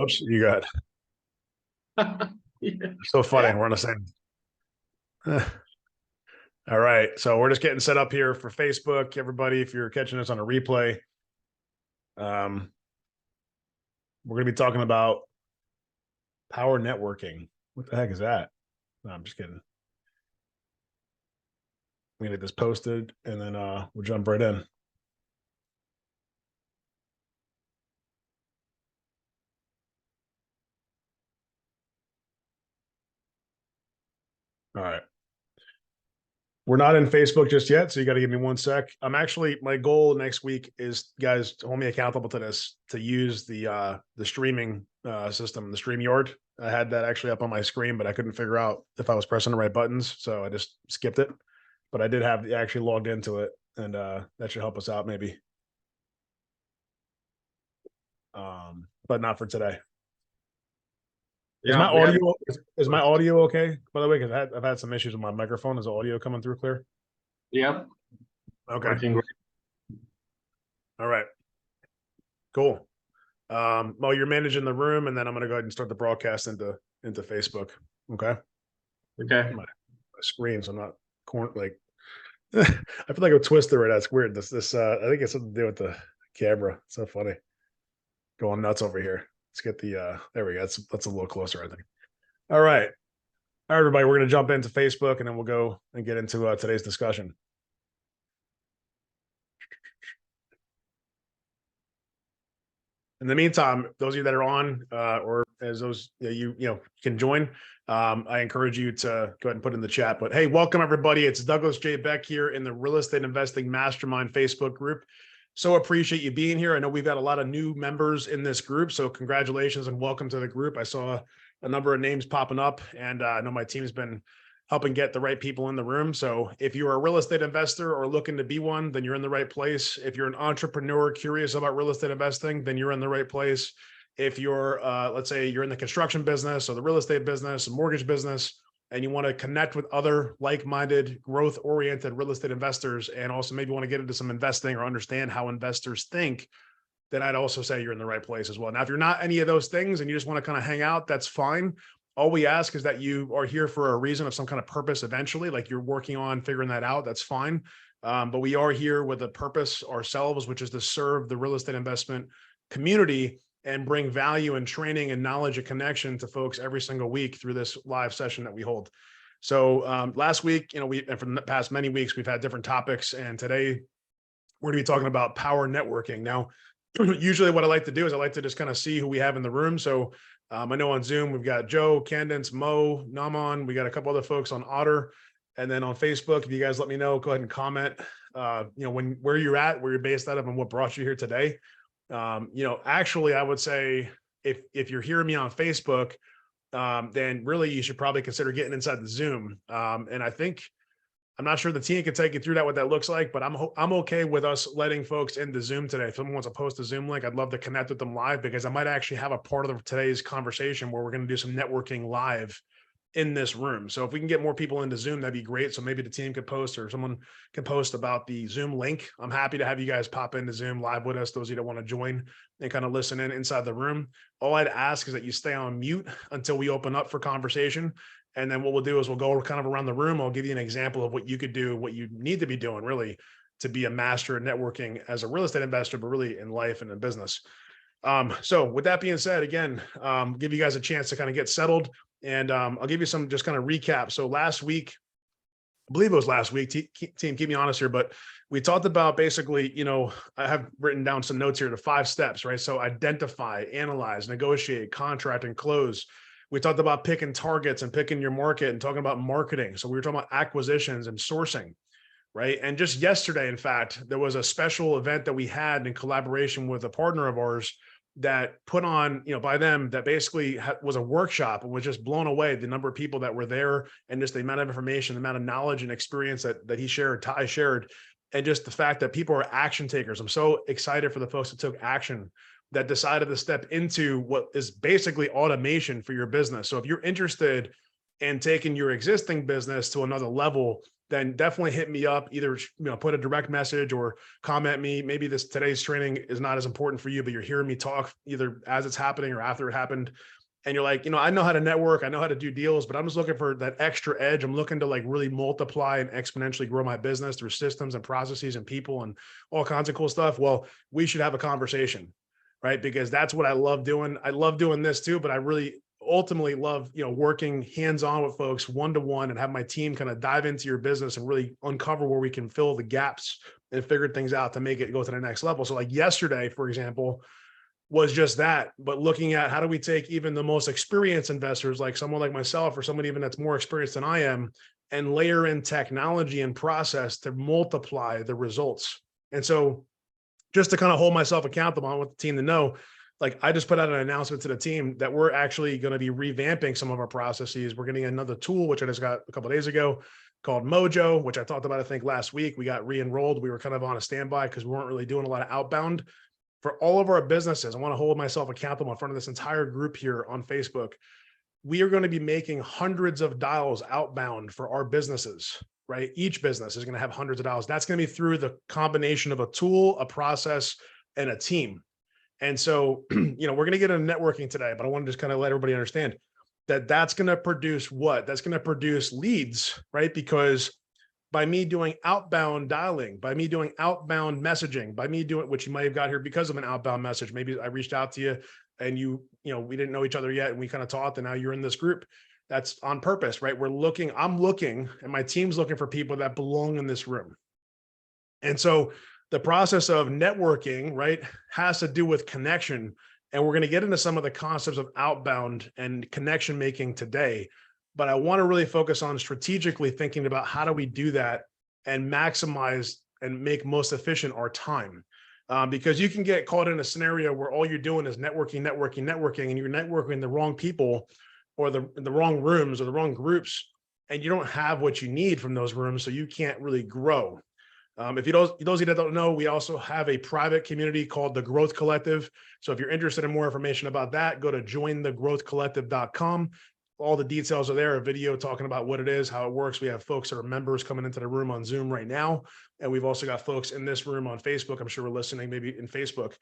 Oops, you got Yeah. so funny. We're on the same. All right. So we're just getting set up here for Facebook. Everybody, if you're catching us on a replay, we're going to be talking about power networking. What the heck is that? No, I'm just kidding. I'm going to get this posted and then we'll jump right in. All right. We're not in Facebook just yet, so you got to give me 1 sec. My goal next week is, guys, to hold me accountable to this, to use the streaming system, the StreamYard. I had that actually up on my screen, but I couldn't figure out if I was pressing the right buttons, so I just skipped it. But I did have actually logged into it, and that should help us out maybe. But not for today. Is my audio is my audio okay? By the way, because I've had some issues with my microphone. Is the audio coming through clear? Yep. Okay. Working great. All right. Cool. Well, you're managing the room, and then I'm going to go ahead and start the broadcast into Facebook. Okay. Okay. My screen, so I'm not like. I feel like a twister right now. It's weird. I think it's something to do with the camera. It's so funny. Going nuts over here. Let's get there we go. That's a little closer, I think. All right. All right, everybody. We're going to jump into Facebook, and then we'll go and get into today's discussion. In the meantime, those of you that are on, or as those you can join, I encourage you to go ahead and put in the chat. But hey, welcome everybody. It's Douglas J. Beck here in the Real Estate Investing Mastermind Facebook group. So appreciate you being here. I know we've got a lot of new members in this group, so congratulations and welcome to the group. I saw a number of names popping up, and I know my team's been helping get the right people in the room. So if you're a real estate investor or looking to be one, then you're in the right place. If you're an entrepreneur curious about real estate investing, then you're in the right place. If you're, let's say you're in the construction business or the real estate business, mortgage business, and you want to connect with other like-minded, growth-oriented real estate investors, and also maybe want to get into some investing or understand how investors think, then I'd also say you're in the right place as well. Now, if you're not any of those things and you just want to kind of hang out, that's fine. All we ask is that you are here for a reason of some kind of purpose eventually, like you're working on figuring that out. That's fine. But we are here with a purpose ourselves, which is to serve the real estate investment community and bring value and training and knowledge and connection to folks every single week through this live session that we hold. So last week, and for the past many weeks, we've had different topics. And today we're going to be talking about power networking. Now, usually what I like to do is I like to just kind of see who we have in the room. So I know on Zoom, we've got Joe, Candence, Mo, Naman. We got a couple other folks on Otter. And then on Facebook, if you guys let me know, go ahead and comment, where you're at, where you're based out of, and what brought you here today. Actually, I would say if you're hearing me on Facebook, then really you should probably consider getting inside the Zoom. And I think, I'm not sure the team can take you through that, what that looks like, but I'm okay with us letting folks into Zoom today. If someone wants to post a Zoom link, I'd love to connect with them live, because I might actually have a part of today's conversation where we're going to do some networking live in this room. So if we can get more people into Zoom, that'd be great. So maybe the team could post, or someone can post about the Zoom link. I'm happy to have you guys pop into Zoom live with us, those of you that want to join and kind of listen in inside the room. All I'd ask is that you stay on mute until we open up for conversation. And then what we'll do is we'll go kind of around the room. I'll give you an example of what you could do, what you need to be doing really to be a master at networking as a real estate investor, but really in life and in business. So with that being said, again, give you guys a chance to kind of get settled, and I'll give you some just kind of recap. So last week, I believe it was last week, team, keep me honest here, but we talked about basically, I have written down some notes here, the 5 steps, right? So identify, analyze, negotiate, contract, and close. We talked about picking targets and picking your market and talking about marketing. So we were talking about acquisitions and sourcing, right? And just yesterday, in fact, there was a special event that we had in collaboration with a partner of ours that put on, by them, that basically was a workshop, and was just blown away the number of people that were there, and just the amount of information, the amount of knowledge and experience that he shared, Ty shared, and just the fact that people are action takers. I'm so excited for the folks that took action, that decided to step into what is basically automation for your business. So if you're interested in taking your existing business to another level, then definitely hit me up. Either, put a direct message or comment me. Maybe today's training is not as important for you, but you're hearing me talk either as it's happening or after it happened. And you're like, I know how to network, I know how to do deals, but I'm just looking for that extra edge. I'm looking to like really multiply and exponentially grow my business through systems and processes and people and all kinds of cool stuff. Well, we should have a conversation, right? Because that's what I love doing. I love doing this too, but I really ultimately love, working hands-on with folks one-to-one and have my team kind of dive into your business and really uncover where we can fill the gaps and figure things out to make it go to the next level. So like yesterday, for example, was just that, but looking at how do we take even the most experienced investors, like someone like myself or someone even that's more experienced than I am, and layer in technology and process to multiply the results. And so just to kind of hold myself accountable, I want the team to know, like I just put out an announcement to the team that we're actually going to be revamping some of our processes. We're getting another tool, which I just got a couple of days ago, called Mojo, which I talked about, I think last week. We got re-enrolled. We were kind of on a standby because we weren't really doing a lot of outbound. For all of our businesses, I want to hold myself accountable in front of this entire group here on Facebook. We are going to be making hundreds of dials outbound for our businesses, right? Each business is going to have hundreds of dials. That's going to be through the combination of a tool, a process, and a team. And so, we're going to get into networking today, but I want to just kind of let everybody understand that that's going to produce what? That's going to produce leads, right? Because by me doing outbound dialing, by me doing outbound messaging, by me doing, which you might have got here because of an outbound message. Maybe I reached out to you and we didn't know each other yet and we kind of talked and now you're in this group. That's on purpose, right? I'm looking and my team's looking for people that belong in this room. And so the process of networking, right, has to do with connection. And we're going to get into some of the concepts of outbound and connection making today. But I want to really focus on strategically thinking about how do we do that and maximize and make most efficient our time. Because you can get caught in a scenario where all you're doing is networking, and you're networking the wrong people or the wrong rooms or the wrong groups, and you don't have what you need from those rooms, so you can't really grow. If those of you that don't know, we also have a private community called the Growth Collective. So if you're interested in more information about that, go to jointhegrowthcollective.com. All the details are there, a video talking about what it is, how it works. We have folks that are members coming into the room on Zoom right now. And we've also got folks in this room on Facebook. I'm sure we're listening maybe in Facebook.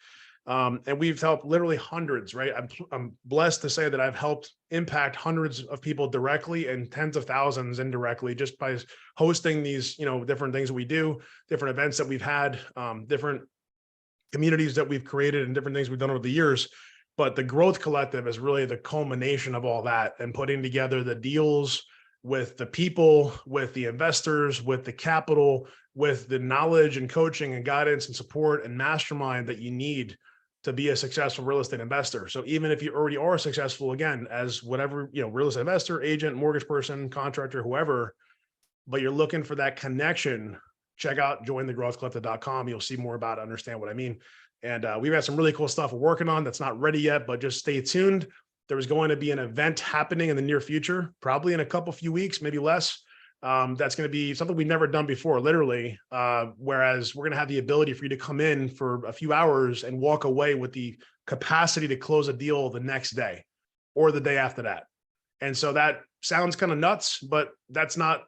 And we've helped literally hundreds, right? I'm blessed to say that I've helped impact hundreds of people directly and tens of thousands indirectly just by hosting these, different things that we do, different events that we've had, different communities that we've created and different things we've done over the years. But the Growth Collective is really the culmination of all that and putting together the deals with the people, with the investors, with the capital, with the knowledge and coaching and guidance and support and mastermind that you need to be a successful real estate investor. So even if you already are successful, again, as whatever, real estate investor, agent, mortgage person, contractor, whoever, but you're looking for that connection, check out jointhegrowthcollective.com. You'll see more about it, understand what I mean. And we've got some really cool stuff we're working on that's not ready yet, but just stay tuned. There is going to be an event happening in the near future, probably in a few weeks, maybe less. That's going to be something we've never done before, literally. Whereas we're going to have the ability for you to come in for a few hours and walk away with the capacity to close a deal the next day or the day after that. And so that sounds kind of nuts, but that's not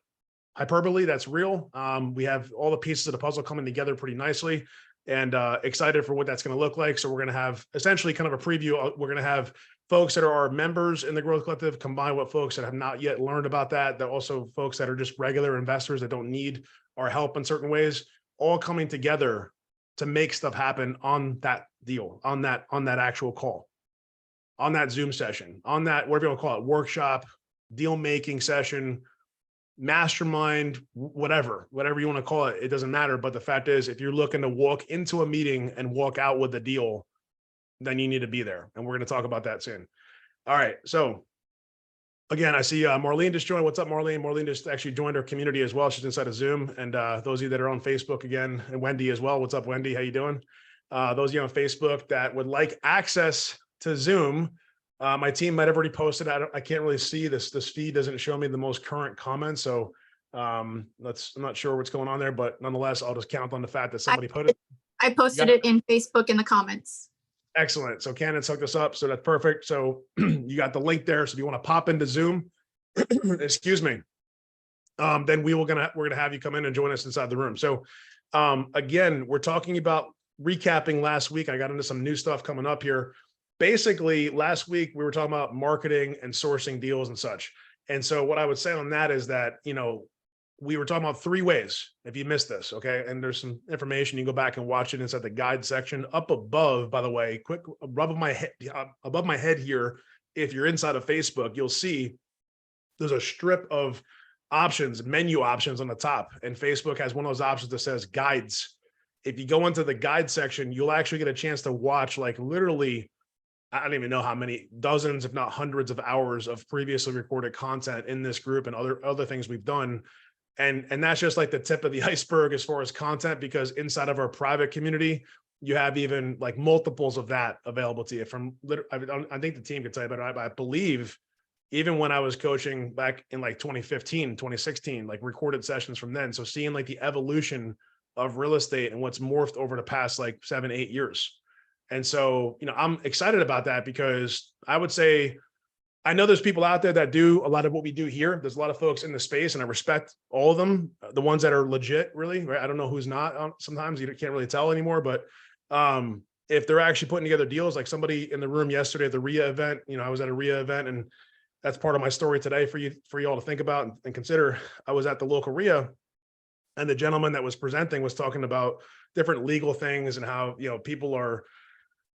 hyperbole. That's real. We have all the pieces of the puzzle coming together pretty nicely. And excited for what that's going to look like. So we're going to have essentially kind of a preview. We're going to have folks that are our members in the Growth Collective combined with folks that have not yet learned about that. That also folks that are just regular investors that don't need our help in certain ways, all coming together to make stuff happen on that deal, on that actual call, on that Zoom session, on that, whatever you want to call it, workshop, deal making session, mastermind, whatever you want to call it, it doesn't matter. But the fact is, if you're looking to walk into a meeting and walk out with a deal, then you need to be there. And we're going to talk about that soon. All right. So again, I see Marlene just joined. What's up, Marlene? Marlene just actually joined our community as well. She's inside of Zoom. And those of you that are on Facebook again, and Wendy as well. What's up, Wendy? How you doing? Those of you on Facebook that would like access to Zoom, my team might have already posted. I can't really see this. This feed doesn't show me the most current comments. So I'm not sure what's going on there, but nonetheless, I'll just count on the fact that somebody put it. I posted it in Facebook in the comments. Excellent. So Cannon's hooked us up. So that's perfect. So you got the link there. So if you want to pop into Zoom, excuse me, then we're gonna have you come in and join us inside the room. So again, we're talking about recapping last week. I got into some new stuff coming up here. Basically, last week we were talking about marketing and sourcing deals and such. And so what I would say on that is that, we were talking about 3 ways, if you missed this, okay? And there's some information, you can go back and watch it inside the guide section. Up above, by the way, quick rub of my head, above my head here, if you're inside of Facebook, you'll see there's a strip of options, menu options on the top. And Facebook has one of those options that says guides. If you go into the guide section, you'll actually get a chance to watch like literally, I don't even know how many dozens, if not hundreds of hours of previously recorded content in this group and other things we've done. And that's just like the tip of the iceberg as far as content, because inside of our private community, you have even like multiples of that available to you from, I think the team could tell you, but I believe even when I was coaching back in like 2015, 2016, like recorded sessions from then. So seeing like the evolution of real estate and what's morphed over the past like 7-8 years. And so, I'm excited about that because I would say, I know there's people out there that do a lot of what we do here. There's a lot of folks in the space and I respect all of them, the ones that are legit, really, right? I don't know who's not. Sometimes you can't really tell anymore, but if they're actually putting together deals, like somebody in the room yesterday at the RIA event, I was at a RIA event, and that's part of my story today for you all to think about and consider. I was at the local RIA, and the gentleman that was presenting was talking about different legal things and how, people are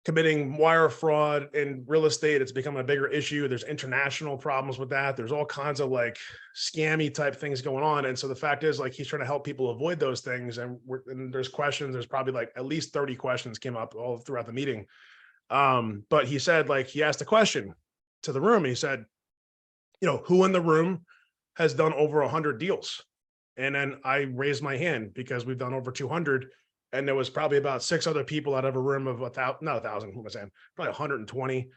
committing wire fraud in real estate. It's becoming a bigger issue. There's international problems with that. There's all kinds of like scammy type things going on. And so the fact is, like, he's trying to help people avoid those things. And there's questions, there's probably like at least 30 questions came up all throughout the meeting. But he said, like, he asked a question to the room. He said, who in the room has done over 100 deals? And then I raised my hand because we've done over 200. And there was probably about 6 other people out of a room of not 1,000, who am I saying? Probably 120.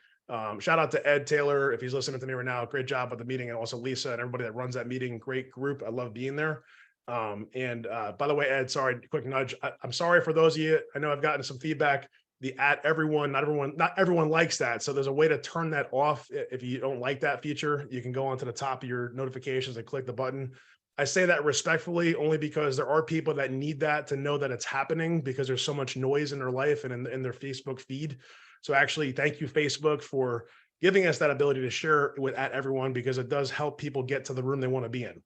Shout out to Ed Taylor, if he's listening to me right now. Great job at the meeting. And also Lisa and everybody that runs that meeting. Great group. I love being there. And by the way, Ed, sorry, quick nudge. I'm sorry for those of you. I know I've gotten some feedback. The @everyone, not everyone likes that. So there's a way to turn that off. If you don't like that feature, you can go onto the top of your notifications and click the button. I say that respectfully only because there are people that need that to know that it's happening, because there's so much noise in their life and in their Facebook feed. So actually, thank you, Facebook, for giving us that ability to share with @everyone, because it does help people get to the room they want to be in.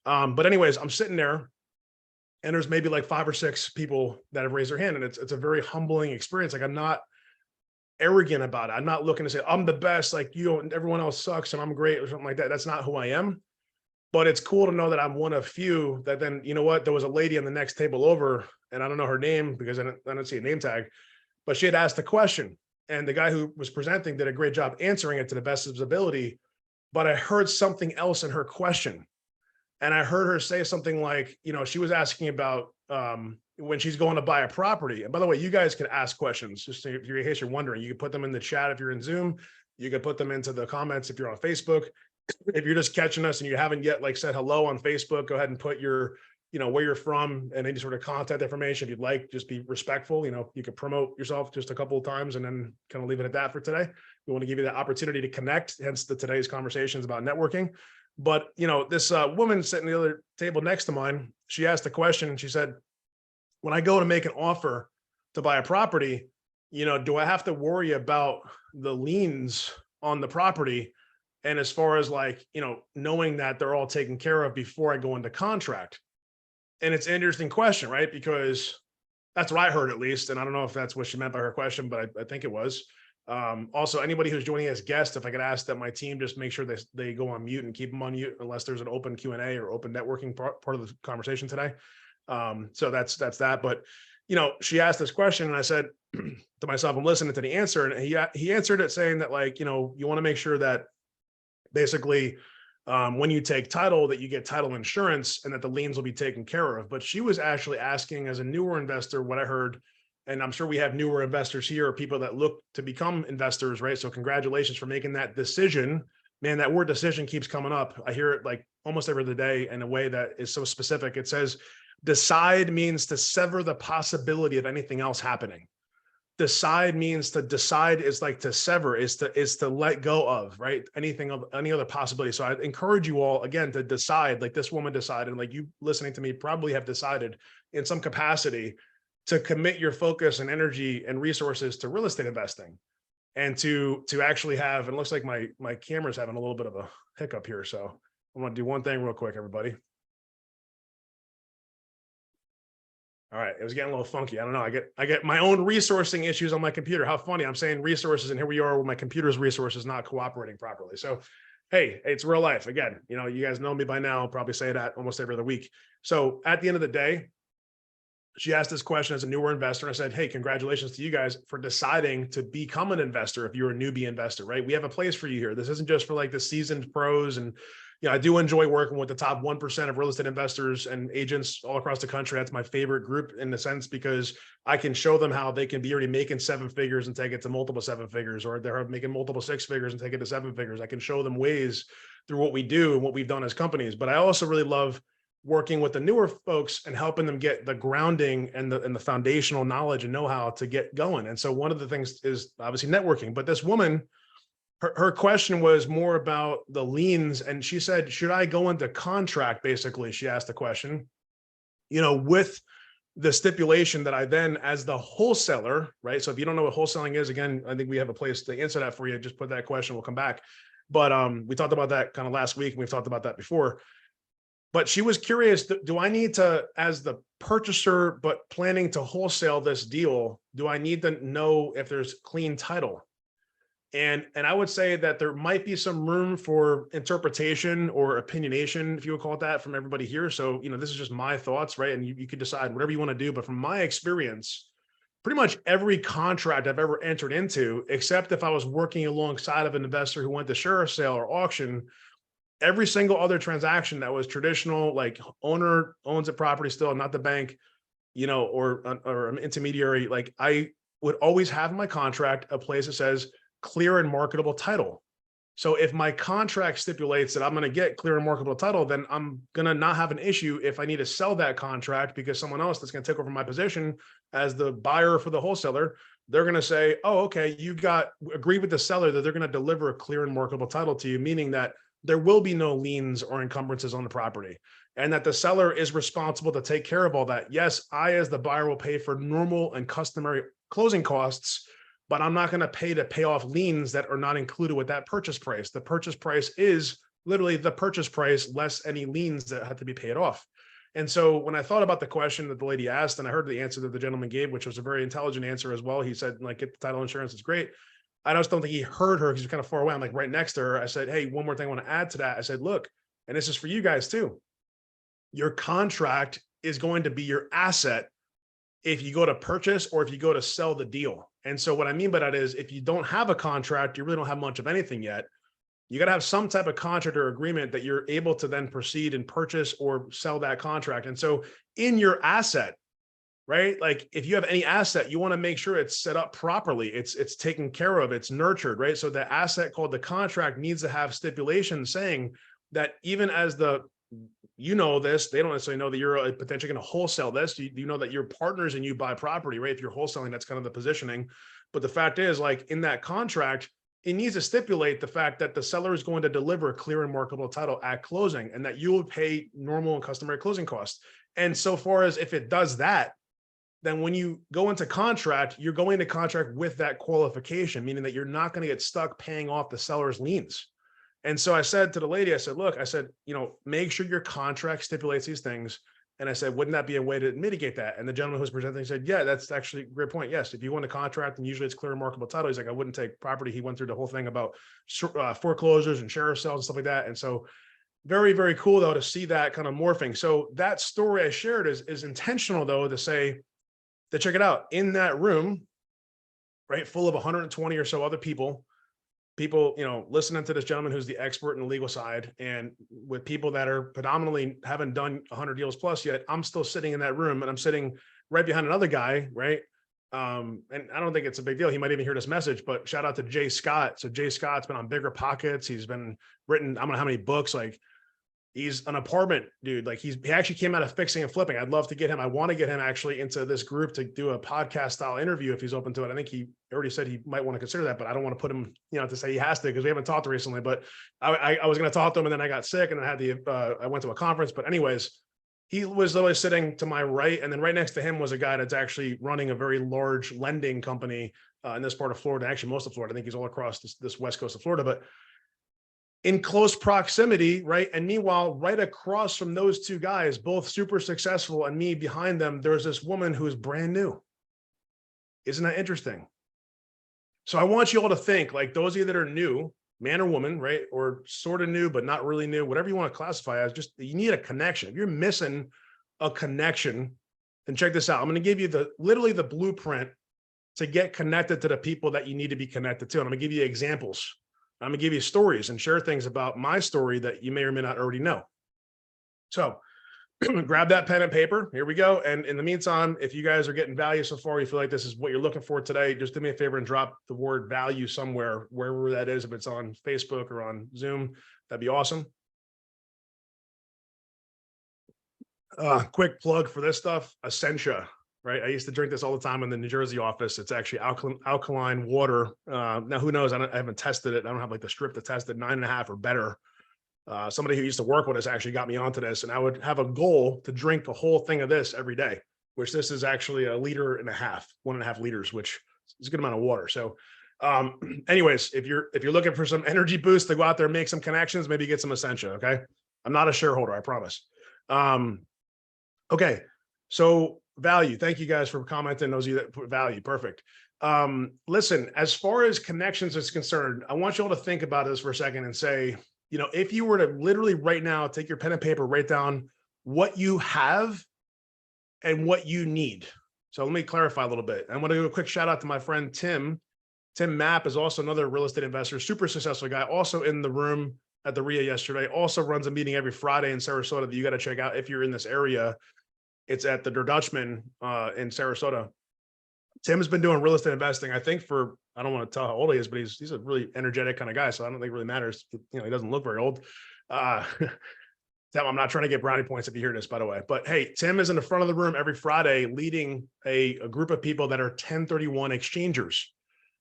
But anyways, I'm sitting there and there's maybe like 5 or 6 people that have raised their hand, and it's a very humbling experience. Like, I'm not arrogant about it. I'm not looking to say I'm the best, like everyone else sucks and I'm great or something like that. That's not who I am. But it's cool to know that I'm one of few that then, there was a lady on the next table over, and I don't know her name because I don't see a name tag, but she had asked a question, and the guy who was presenting did a great job answering it to the best of his ability. But I heard something else in her question. And I heard her say something like, she was asking about when she's going to buy a property. And by the way, you guys can ask questions, just in case you're wondering. You can put them in the chat if you're in Zoom. You can put them into the comments if you're on Facebook. If you're just catching us and you haven't yet said hello on Facebook, go ahead and put your, where you're from and any sort of contact information. If you'd like, just be respectful. You could promote yourself just a couple of times and then kind of leave it at that for today. We want to give you the opportunity to connect, hence today's conversations about networking. But, this woman sitting at the other table next to mine, she asked a question, and she said, when I go to make an offer to buy a property, do I have to worry about the liens on the property? And as far as knowing that they're all taken care of before I go into contract. And it's an interesting question, right? Because that's what I heard, at least. And I don't know if that's what she meant by her question, but I think it was. Also, anybody who's joining as guest, if I could ask that my team just make sure they go on mute and keep them on mute unless there's an open Q&A or open networking part of the conversation today. So that's that. But, she asked this question, and I said to myself, I'm listening to the answer. And he answered it saying that, you want to make sure that basically, when you take title, that you get title insurance and that the liens will be taken care of. But she was actually asking, as a newer investor, what I heard, and I'm sure we have newer investors here, or people that look to become investors, right? So congratulations for making that decision. Man, that word decision keeps coming up. I hear it almost every other day in a way that is so specific. It says, decide means to sever the possibility of anything else happening. decide means to decide is like to sever, is to let go of, right? Anything of any other possibility. So I encourage you all again to decide, like this woman decided, like you listening to me probably have decided in some capacity to commit your focus and energy and resources to real estate investing, and to actually have, and it looks like my camera's having a little bit of a hiccup here. So I'm going to do one thing real quick, everybody. All right, it was getting a little funky. I don't know. I get my own resourcing issues on my computer. How funny. I'm saying resources, and here we are with my computer's resources not cooperating properly. So, hey, it's real life. Again, you know, you guys know me by now. I'll probably say that almost every other week. So at the end of the day, she asked this question as a newer investor. And I said, hey, congratulations to you guys for deciding to become an investor if you're a newbie investor, right? We have a place for you here. This isn't just for like the seasoned pros. And I do enjoy working with the top 1% of real estate investors and agents all across the country. That's my favorite group in the sense because I can show them how they can be already making 7 figures and take it to multiple 7 figures, or they're making multiple 6 figures and take it to 7 figures. I can show them ways through what we do and what we've done as companies. But I also really love working with the newer folks and helping them get the grounding and the foundational knowledge and know-how to get going. And so one of the things is obviously networking. But this woman, her question was more about the liens. And she said, should I go into contract? Basically, she asked the question, with the stipulation that I then, as the wholesaler, right? So if you don't know what wholesaling is, again, I think we have a place to answer that for you. Just put that question, we'll come back. But we talked about that kind of last week, and we've talked about that before. But she was curious, do I need to, as the purchaser, but planning to wholesale this deal, do I need to know if there's clean title? And I would say that there might be some room for interpretation or opinionation, if you would call it that, from everybody here. So, this is just my thoughts, right? And you could decide whatever you want to do. But from my experience, pretty much every contract I've ever entered into, except if I was working alongside of an investor who went to share sale or auction, every single other transaction that was traditional, like owner owns a property still, not the bank, or an intermediary, like I would always have in my contract a place that says clear and marketable title. So if my contract stipulates that I'm going to get clear and marketable title, then I'm going to not have an issue if I need to sell that contract, because someone else that's going to take over my position as the buyer for the wholesaler, they're going to say, oh, okay, you agree with the seller that they're going to deliver a clear and marketable title to you, meaning that there will be no liens or encumbrances on the property, and that the seller is responsible to take care of all that. Yes, I, as the buyer, will pay for normal and customary closing costs, but I'm not going to pay off liens that are not included with that purchase price. The purchase price is literally the purchase price less any liens that have to be paid off. And so when I thought about the question that the lady asked, and I heard the answer that the gentleman gave, which was a very intelligent answer as well. He said, like, get the title insurance, it's great. I just don't think he heard her because he's kind of far away. I'm like right next to her. I said, hey, one more thing I want to add to that. I said, look, and this is for you guys too. Your contract is going to be your asset if you go to purchase or if you go to sell the deal. And so what I mean by that is, if you don't have a contract, you really don't have much of anything yet. You got to have some type of contract or agreement that you're able to then proceed and purchase or sell that contract. And so in your asset, right? Like if you have any asset, you want to make sure it's set up properly. It's taken care of, it's nurtured, right? So the asset called the contract needs to have stipulations saying that even as they don't necessarily know that you're potentially going to wholesale this. You know that your partners and you buy property, right? If you're wholesaling, that's kind of the positioning. But the fact is, like in that contract, it needs to stipulate the fact that the seller is going to deliver a clear and marketable title at closing, and that you will pay normal and customary closing costs. And so far as if it does that, then when you go into contract, you're going into contract with that qualification, meaning that you're not going to get stuck paying off the seller's liens. And so I said to the lady, I said, look, make sure your contract stipulates these things. And I said, wouldn't that be a way to mitigate that? And the gentleman who was presenting said, yeah, that's actually a great point. Yes, if you want a contract and usually it's clear and marketable title, he's like, I wouldn't take property. He went through the whole thing about foreclosures and sheriff sales and stuff like that. And so very, very cool though to see that kind of morphing. So that story I shared is intentional though, to check it out in that room, right, full of 120 or so other people, listening to this gentleman who's the expert in the legal side, and with people that are predominantly haven't done 100 deals plus yet. I'm still sitting in that room, and I'm sitting right behind another guy, right? And I don't think it's a big deal. He might even hear this message, but shout out to Jay Scott. So Jay Scott's been on Bigger Pockets. He's been written, I don't know how many books, like, He's an apartment dude. Like he actually came out of fixing and flipping. I'd love to get him. I want to get him actually into this group to do a podcast style interview if he's open to it. I think he already said he might want to consider that, but I don't want to put him, to say he has to because we haven't talked recently. But I was going to talk to him and then I got sick and I had I went to a conference. But anyways, he was literally sitting to my right, and then right next to him was a guy that's actually running a very large lending company in this part of Florida. Actually, most of Florida. I think he's all across this west coast of Florida, but in close proximity, right? And meanwhile, right across from those two guys, both super successful, and me behind them, there's this woman who is brand new. Isn't that interesting? So I want you all to think, like those of you that are new, man or woman, right? Or sort of new, but not really new, whatever you want to classify as, just you need a connection. If you're missing a connection, then check this out. I'm going to give you literally the blueprint to get connected to the people that you need to be connected to. And I'm going to give you examples. I'm going to give you stories and share things about my story that you may or may not already know. So grab that pen and paper. Here we go. And in the meantime, if you guys are getting value so far, you feel like this is what you're looking for today, just do me a favor and drop the word value somewhere, wherever that is. If it's on Facebook or on Zoom, that'd be awesome. Quick plug for this stuff, Essentia. Right. I used to drink this all the time in the New Jersey office. It's actually alkaline water. Now, who knows? I haven't tested it. I don't have like the strip to test it, 9.5 or better. Somebody who used to work with us actually got me onto this, and I would have a goal to drink a whole thing of this every day, which this is actually 1.5 liters, 1.5 liters, which is a good amount of water. So anyways, if you're looking for some energy boost to go out there and make some connections, maybe get some Essentia. Okay. I'm not a shareholder, I promise. Okay. So value. Thank you guys for commenting. Those of you that put value. Perfect. Listen, as far as connections is concerned, I want you all to think about this for a second and say, if you were to literally right now, take your pen and paper, write down what you have and what you need. So let me clarify a little bit. I want to do a quick shout out to my friend, Tim. Tim Mapp is also another real estate investor, super successful guy, also in the room at the RIA yesterday, also runs a meeting every Friday in Sarasota that you got to check out if you're in this area. It's at the Der Dutchman in Sarasota. Tim has been doing real estate investing, I think I don't want to tell how old he is, but he's a really energetic kind of guy. So I don't think it really matters. He doesn't look very old. I'm not trying to get brownie points if you hear this, by the way. But hey, Tim is in the front of the room every Friday leading a group of people that are 1031 exchangers,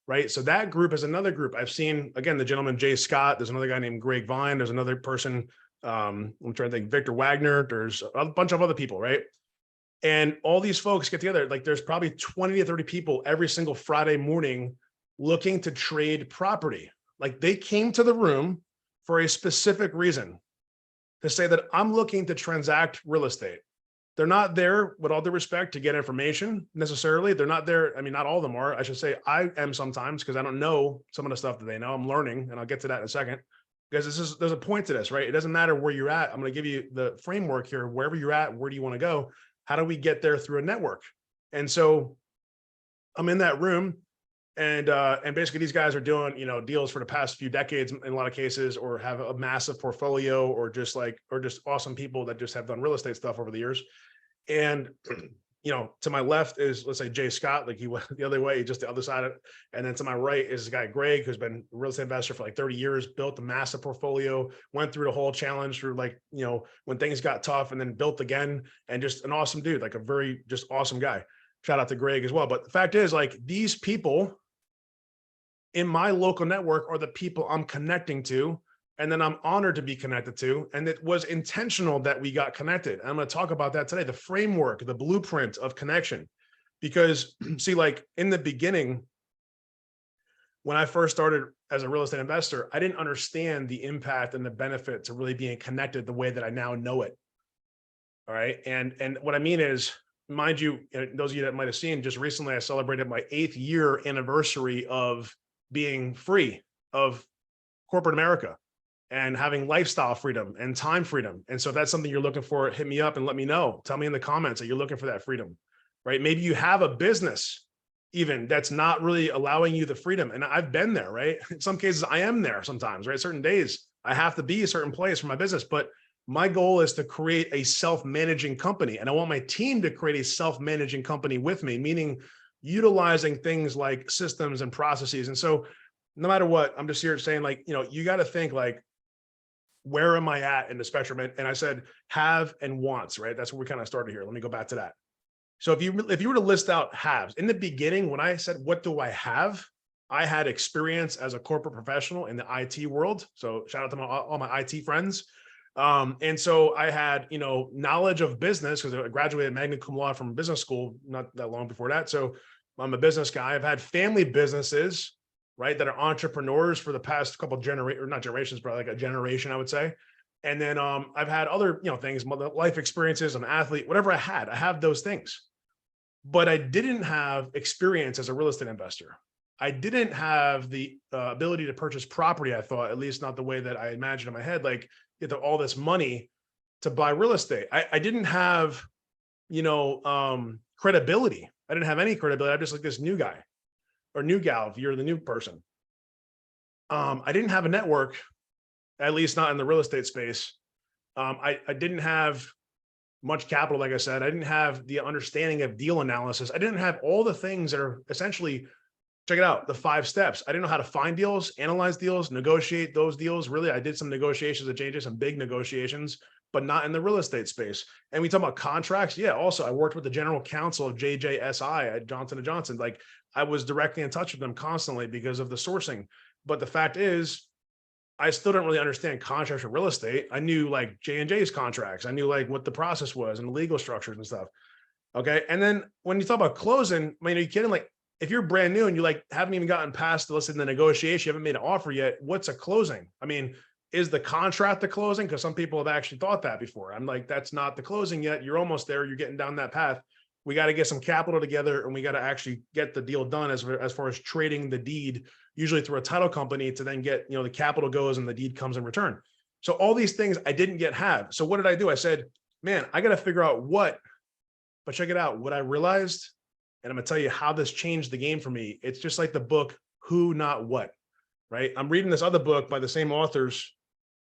right? So that group is another group. I've seen, again, the gentleman, Jay Scott. There's another guy named Greg Vine. There's another person, I'm trying to think, Victor Wagner. There's a bunch of other people, right? And all these folks get together. Like there's probably 20 to 30 people every single Friday morning looking to trade property. Like they came to the room for a specific reason, to say that I'm looking to transact real estate. They're not there, with all due respect, to get information necessarily. They're not there. I mean, not all of them are. I should say I am sometimes, because I don't know some of the stuff that they know. I'm learning, and I'll get to that in a second. Because there's a point to this, right? It doesn't matter where you're at. I'm going to give you the framework here. Wherever you're at, where do you want to go? How do we get there through a network? And so I'm in that room, and basically these guys are doing, deals for the past few decades in a lot of cases, or have a massive portfolio, or just awesome people that just have done real estate stuff over the years. And, to my left is, let's say, Jay Scott, like he went the other way, just the other side of it. And then to my right is this guy, Greg, who's been a real estate investor for like 30 years, built a massive portfolio, went through the whole challenge through when things got tough, and then built again, and just an awesome dude, like a very just awesome guy. Shout out to Greg as well. But the fact is, like, these people in my local network are the people I'm connecting to, and then I'm honored to be connected to. And it was intentional that we got connected. And I'm going to talk about that today, the framework, the blueprint of connection. Because see, like in the beginning, when I first started as a real estate investor, I didn't understand the impact and the benefit to really being connected the way that I now know it. All right. And what I mean is, mind you, those of you that might have seen, just recently, I celebrated my 8th year anniversary of being free of corporate America and having lifestyle freedom and time freedom. And so if that's something you're looking for, hit me up and let me know. Tell me in the comments that you're looking for that freedom, right? Maybe you have a business even that's not really allowing you the freedom. And I've been there, right? In some cases I am there sometimes, right? Certain days I have to be a certain place for my business, but my goal is to create a self-managing company. And I want my team to create a self-managing company with me, meaning utilizing things like systems and processes. And so no matter what, I'm just here saying, like, you got to think like, where am I at in the spectrum? And I said, have and wants, right? That's where we kind of started here. Let me go back to that. So if you were to list out haves in the beginning, when I said, what do I have? I had experience as a corporate professional in the IT world. So shout out to all my IT friends. And so I had, knowledge of business because I graduated magna cum laude from business school not that long before that. So I'm a business guy. I've had family businesses, right, that are entrepreneurs for the past couple generations, or not generations, but like a generation, I would say. And then I've had other, things, life experiences. I'm an athlete, whatever I have those things. But I didn't have experience as a real estate investor. I didn't have the ability to purchase property. I thought, at least not the way that I imagined in my head, like get all this money to buy real estate. I didn't have, credibility. I didn't have any credibility. I'm just like this new guy or new gal if you're the new person. I didn't have a network, at least not in the real estate space. I didn't have much capital, like I said. I didn't have the understanding of deal analysis. I didn't have all the things that are essentially, check it out, the 5 steps. I didn't know how to find deals, analyze deals, negotiate those deals. Really, I did some negotiations at JJ, some big negotiations, but not in the real estate space. And we talk about contracts. Yeah, also, I worked with the general counsel of JJSI at Johnson & Johnson. Like I was directly in touch with them constantly because of the sourcing. But the fact is, I still don't really understand contracts or real estate. I knew like J&J's contracts. I knew like what the process was and the legal structures and stuff. Okay. And then when you talk about closing, are you kidding? Like if you're brand new and you like haven't even gotten past the negotiation, you haven't made an offer yet, what's a closing? I mean, is the contract the closing? Because some people have actually thought that before. I'm like, that's not the closing yet. You're almost there. You're getting down that path. We got to get some capital together and we got to actually get the deal done as far as trading the deed, usually through a title company to then get, the capital goes and the deed comes in return. So all these things I didn't yet have. So what did I do? I said, man, I got to figure out what, but check it out. What I realized, and I'm going to tell you how this changed the game for me. It's just like the book, Who, Not What, right? I'm reading this other book by the same authors,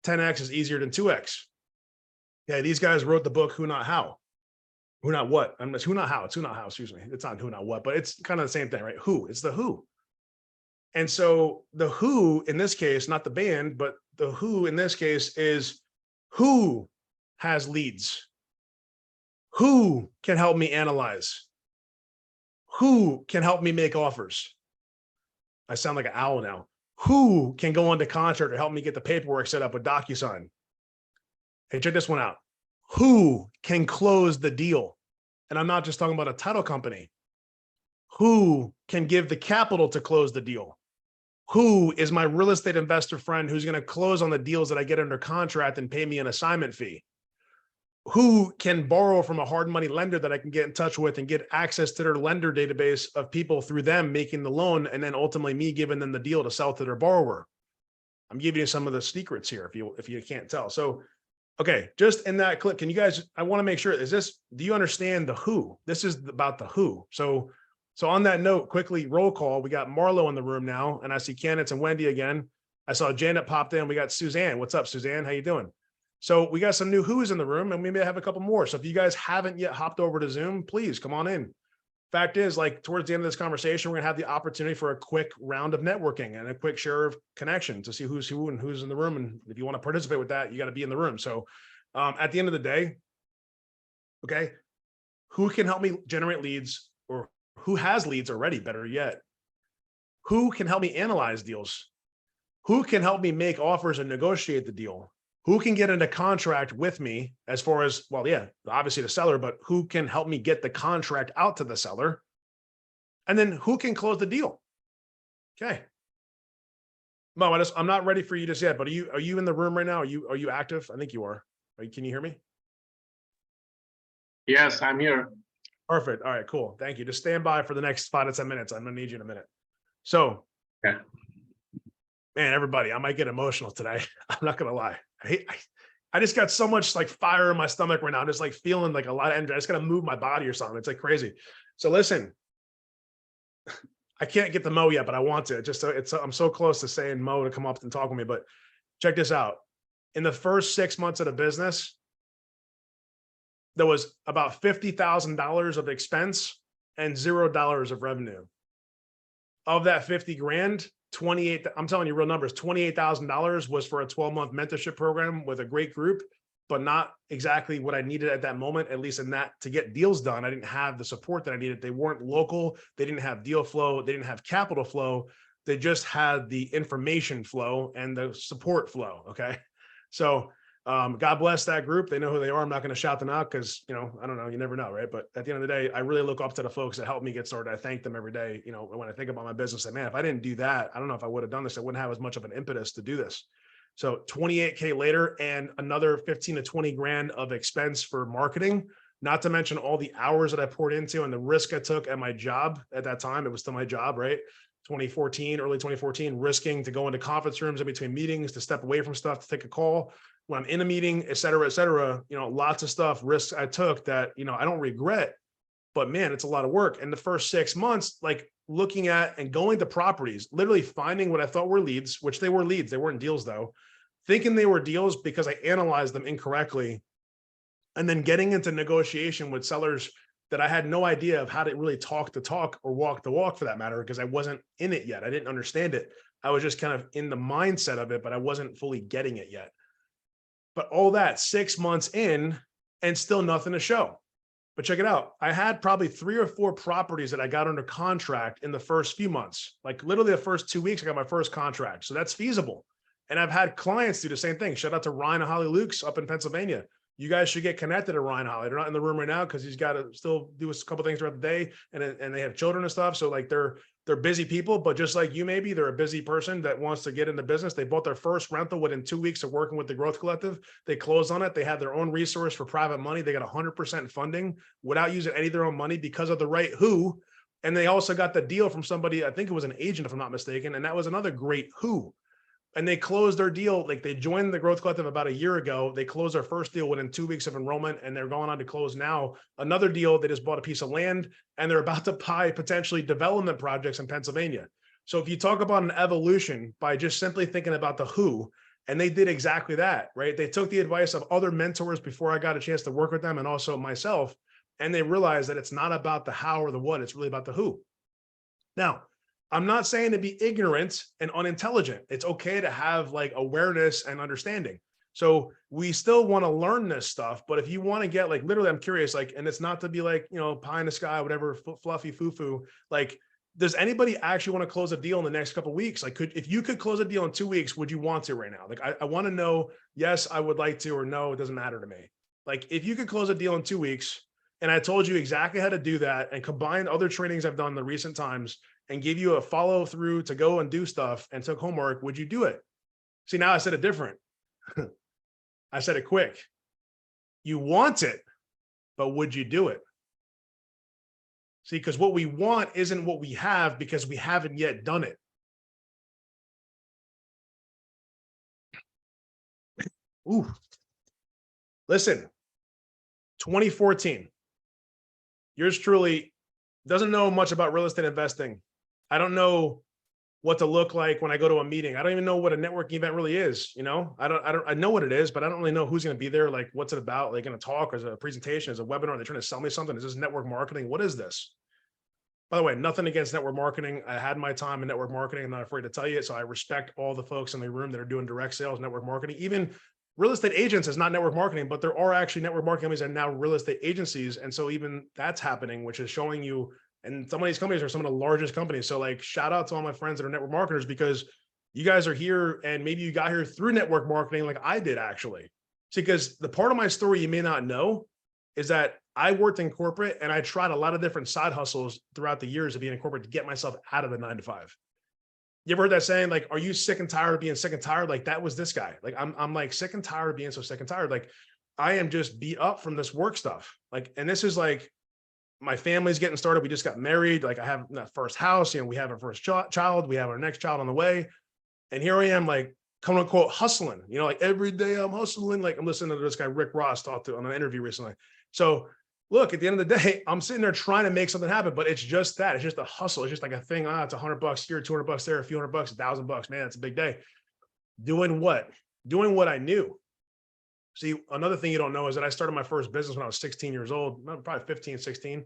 10X is easier than 2X. Yeah, these guys wrote the book, Who, Not How. Who, not what? It's who, not how. It's who, not how. Excuse me. It's not who, not what, but it's kind of the same thing, right? Who? It's the who. And so the who in this case, not the band, but the who in this case is who has leads, who can help me analyze, who can help me make offers. I sound like an owl now. Who can go into contract or help me get the paperwork set up with DocuSign? Hey, check this one out. Who can close the deal? And I'm not just talking about a title company. Who can give the capital to close the deal? Who is my real estate investor friend who's going to close on the deals that I get under contract and pay me an assignment fee? Who can borrow from a hard money lender that I can get in touch with and get access to their lender database of people through them making the loan and then ultimately me giving them the deal to sell to their borrower? I'm giving you some of the secrets here if you can't tell. So okay, just in that clip, can you guys, I want to make sure, do you understand the who? This is about the who. So on that note, quickly, roll call. We got Marlo in the room now, and I see Candace and Wendy again. I saw Janet popped in. We got Suzanne. What's up, Suzanne? How you doing? So we got some new who's in the room, and we may have a couple more. So if you guys haven't yet hopped over to Zoom, please come on in. Fact is, like towards the end of this conversation, we're gonna have the opportunity for a quick round of networking and a quick share of connection to see who's who and who's in the room. And if you want to participate with that, you got to be in the room. So at the end of the day, okay, who can help me generate leads, or who has leads already, better yet? Who can help me analyze deals? Who can help me make offers and negotiate the deal? Who can get into contract with me as far as, well, yeah, obviously the seller, but who can help me get the contract out to the seller? And then who can close the deal? Okay. Mo, I'm not ready for you just yet, but are you in the room right now? Are you active? I think you are. Can you hear me? Yes, I'm here. Perfect. All right, cool. Thank you. Just stand by for the next 5 to 10 minutes. I'm going to need you in a minute. So, Okay. Man, everybody, I might get emotional today. I'm not going to lie. I just got so much like fire in my stomach right now. I'm just like feeling like a lot of energy. I just got to move my body or something. It's like crazy. So listen, I can't get the Mo yet, but I want to. I'm so close to saying Mo to come up and talk with me, but check this out. In the first 6 months of the business, there was about $50,000 of expense and $0 of revenue. Of that 50 grand, I'm telling you real numbers, $28,000 was for a 12-month mentorship program with a great group, but not exactly what I needed at that moment, at least in that to get deals done. I didn't have the support that I needed. They weren't local. They didn't have deal flow. They didn't have capital flow. They just had the information flow and the support flow. Okay. So God bless that group. They know who they are. I'm not going to shout them out because, you know, I don't know, you never know. Right. But at the end of the day, I really look up to the folks that helped me get started. I thank them every day. You know, when I think about my business, man, if I didn't do that, I don't know if I would have done this. I wouldn't have as much of an impetus to do this. So 28K later and another 15 to 20 grand of expense for marketing, not to mention all the hours that I poured into and the risk I took at my job at that time. It was still my job, right? 2014, early 2014, risking to go into conference rooms in between meetings, to step away from stuff, to take a call when I'm in a meeting, et cetera, you know, lots of stuff, risks I took that, you know, I don't regret, but man, it's a lot of work. And the first 6 months, like looking at and going to properties, literally finding what I thought were leads, which they were leads. They weren't deals though, thinking they were deals because I analyzed them incorrectly. And then getting into negotiation with sellers that I had no idea of how to really talk the talk or walk the walk for that matter, because I wasn't in it yet. I didn't understand it. I was just kind of in the mindset of it, but I wasn't fully getting it yet. But all that 6 months in and still nothing to show. But check it out. I had probably 3 or 4 properties that I got under contract in the first few months. Like literally the first 2 weeks, I got my first contract. So that's feasible. And I've had clients do the same thing. Shout out to Ryan and Holly Lukes up in Pennsylvania. You guys should get connected to Ryan Holly. They're not in the room right now because he's got to still do a couple things throughout the day, and they have children and stuff. So like they're busy people, but just like you, maybe they're a busy person that wants to get into business. They bought their first rental within 2 weeks of working with the Growth Collective. They closed on it. They have their own resource for private money. They got 100% funding without using any of their own money because of the right who. And they also got the deal from somebody, I think it was an agent, if I'm not mistaken. And that was another great who. And they closed their deal. Like they joined the Growth Collective about a year ago. They closed their first deal within 2 weeks of enrollment, and they're going on to close now another deal. They just bought a piece of land and they're about to buy potentially development projects in Pennsylvania. So if you talk about an evolution by just simply thinking about the who, and they did exactly that, right? They took the advice of other mentors before I got a chance to work with them and also myself, and they realized that it's not about the how or the what, it's really about the who. Now, I'm not saying to be ignorant and unintelligent. It's okay to have like awareness and understanding. So we still want to learn this stuff, but if you want to get like, literally, I'm curious, like, and it's not to be like, you know, pie in the sky, whatever, fluffy foo-foo, like, does anybody actually want to close a deal in the next couple of weeks? Like, if you could close a deal in 2 weeks, would you want to right now? Like, I want to know, yes, I would like to, or no, it doesn't matter to me. Like, if you could close a deal in 2 weeks and I told you exactly how to do that and combine other trainings I've done in the recent times and give you a follow through to go and do stuff and took homework, would you do it? See, now I said it different. I said it quick. You want it, but would you do it? See, because what we want isn't what we have because we haven't yet done it. Ooh. Listen, 2014, yours truly doesn't know much about real estate investing. I don't know what to look like when I go to a meeting. I don't even know what a networking event really is. You know, I know what it is, but I don't really know who's going to be there. Like, what's it about? Like, going to talk, or is it a presentation? Is it a webinar? Are they trying to sell me something? Is this network marketing? What is this? By the way, nothing against network marketing. I had my time in network marketing. I'm not afraid to tell you it. So I respect all the folks in the room that are doing direct sales, network marketing. Even real estate agents is not network marketing, but there are actually network marketing companies and now real estate agencies. And so even that's happening, which is showing you, and some of these companies are some of the largest companies. So like, shout out to all my friends that are network marketers, because you guys are here and maybe you got here through network marketing like I did actually. See, because the part of my story you may not know is that I worked in corporate and I tried a lot of different side hustles throughout the years of being in corporate to get myself out of the 9 to 5. You ever heard that saying, like, are you sick and tired of being sick and tired? Like, that was this guy. Like, I'm like sick and tired of being so sick and tired. Like, I am just beat up from this work stuff. Like, and this is like, my family's getting started. We just got married. Like, I have that first house, you know, we have our first child, we have our next child on the way. And here I am, like, quote unquote, hustling, you know, like every day I'm hustling. Like, I'm listening to this guy, Rick Ross, talk to on an interview recently. So look, at the end of the day, I'm sitting there trying to make something happen, but it's just that. It's just a hustle. It's just like a thing. It's $100 here, $200 there, a few $100, $1,000. Man, it's a big day. Doing what? Doing what I knew. See, another thing you don't know is that I started my first business when I was 16 years old, probably 15, 16.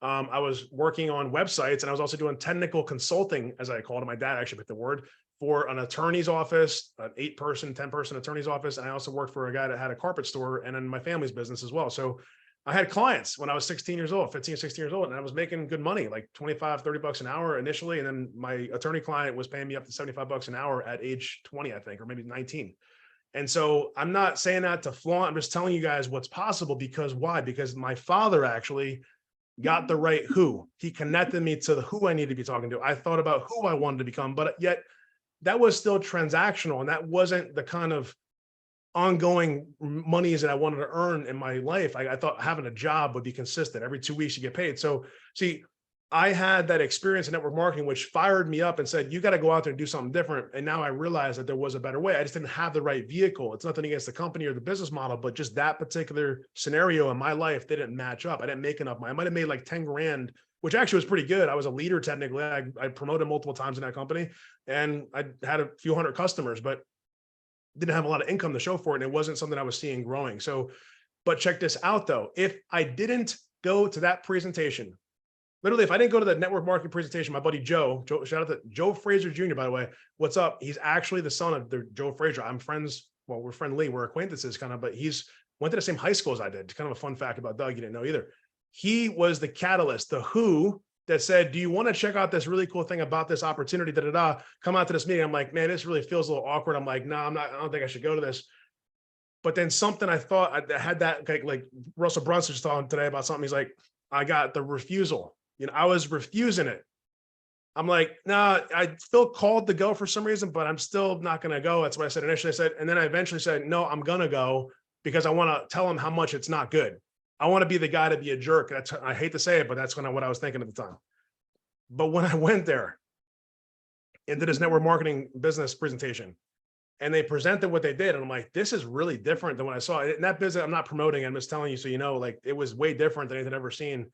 I was working on websites and I was also doing technical consulting, as I called it. My dad actually picked the word, for an attorney's office, an 8-person, 10-person attorney's office. And I also worked for a guy that had a carpet store and in my family's business as well. So I had clients when I was 16 years old, 15, 16 years old, and I was making good money, like 25, 30 bucks an hour initially. And then my attorney client was paying me up to 75 bucks an hour at age 20, I think, or maybe 19. And so I'm not saying that to flaunt. I'm just telling you guys what's possible, because why? Because my father actually got the right who. He connected me to the who I need to be talking to. I thought about who I wanted to become, but yet that was still transactional. And that wasn't the kind of ongoing monies that I wanted to earn in my life. I thought having a job would be consistent. Every 2 weeks you get paid. So see, I had that experience in network marketing, which fired me up and said, you got to go out there and do something different. And now I realized that there was a better way. I just didn't have the right vehicle. It's nothing against the company or the business model, but just that particular scenario in my life didn't match up. I didn't make enough money. I might've made like 10 grand, which actually was pretty good. I was a leader technically. I promoted multiple times in that company and I had a few hundred customers, but didn't have a lot of income to show for it. And it wasn't something I was seeing growing. So, but check this out though. If I didn't go to that presentation, literally, if I didn't go to the network marketing presentation, my buddy Joe, shout out to Joe Fraser Jr., by the way, what's up? He's actually the son of Joe Fraser. I'm friends. Well, we're friendly. We're acquaintances kind of, but he's went to the same high school as I did. Kind of a fun fact about Doug. You didn't know either. He was the catalyst, the who that said, do you want to check out this really cool thing about this opportunity? Come out to this meeting. I'm like, man, this really feels a little awkward. I'm like, no, I don't think I should go to this. But then something I thought I had that like Russell Brunson was talking today about something. He's like, I got the refusal. You know, I was refusing it. I'm like, nah, I feel called to go for some reason, but I'm still not going to go. That's what I said initially. And then I eventually said, no, I'm going to go because I want to tell them how much it's not good. I want to be the guy to be a jerk. I hate to say it, but that's what I was thinking at the time. But when I went there and did this network marketing business presentation and they presented what they did, and I'm like, this is really different than what I saw. In that business, I'm not promoting, I'm just telling you, so you know, like it was way different than anything I've ever seen.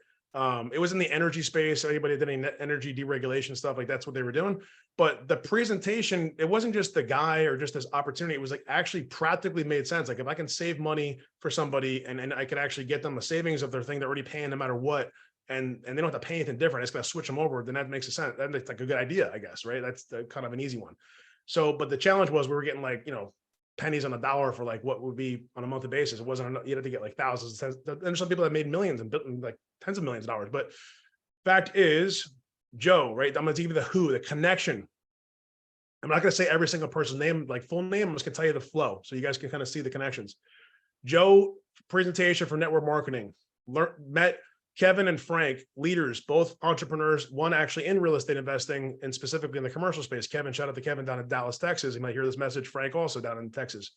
It was in the energy space. Anybody that did any energy deregulation stuff, like that's what they were doing. But the presentation, it wasn't just the guy or just this opportunity. It was like actually practically made sense. Like if I can save money for somebody and I could actually get them a savings of their thing they're already paying no matter what, and they don't have to pay anything different, it's going to switch them over, then that makes a sense. That makes like a good idea, I guess, right? That's kind of an easy one. So, but the challenge was we were getting like, you know, pennies on the dollar for like what would be on a monthly basis. It wasn't enough. You had to get like thousands. And there's some people that made millions and built like tens of millions of dollars. But fact is, Joe, right? I'm going to give you the who, the connection. I'm not going to say every single person's name, like full name. I'm just going to tell you the flow so you guys can kind of see the connections. Joe, presentation for network marketing, met Kevin and Frank, leaders, both entrepreneurs, one actually in real estate investing and specifically in the commercial space. Kevin, shout out to Kevin down in Dallas, Texas. You might hear this message. Frank also down in Texas.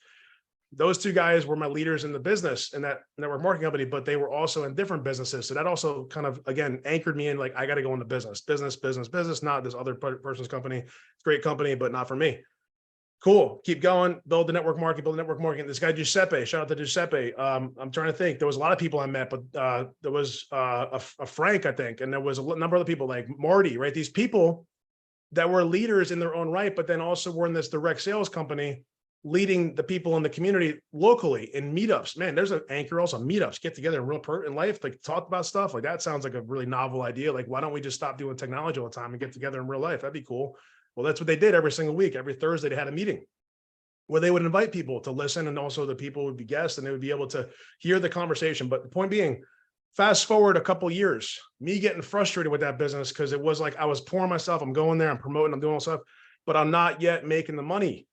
Those two guys were my leaders in the business in that network marketing company, but they were also in different businesses. So that also kind of, again, anchored me in like, I got to go into business, not this other person's company. It's a great company, but not for me. Cool. Keep going. Build the network marketing. This guy, Giuseppe, shout out to Giuseppe. I'm trying to think. There was a lot of people I met, but there was a Frank, I think. And there was a number of other people like Marty, right? These people that were leaders in their own right, but then also were in this direct sales company, leading the people in the community locally in meetups. Man, there's an anchor also meetups, get together in real in life, like talk about stuff. Like that sounds like a really novel idea. Like, why don't we just stop doing technology all the time and get together in real life? That'd be cool. Well, that's what they did every single week. Every Thursday, they had a meeting where they would invite people to listen, and also the people would be guests and they would be able to hear the conversation. But the point being, fast forward a couple of years, me getting frustrated with that business because it was like I was pouring myself, I'm going there, I'm promoting, I'm doing all stuff, but I'm not yet making the money.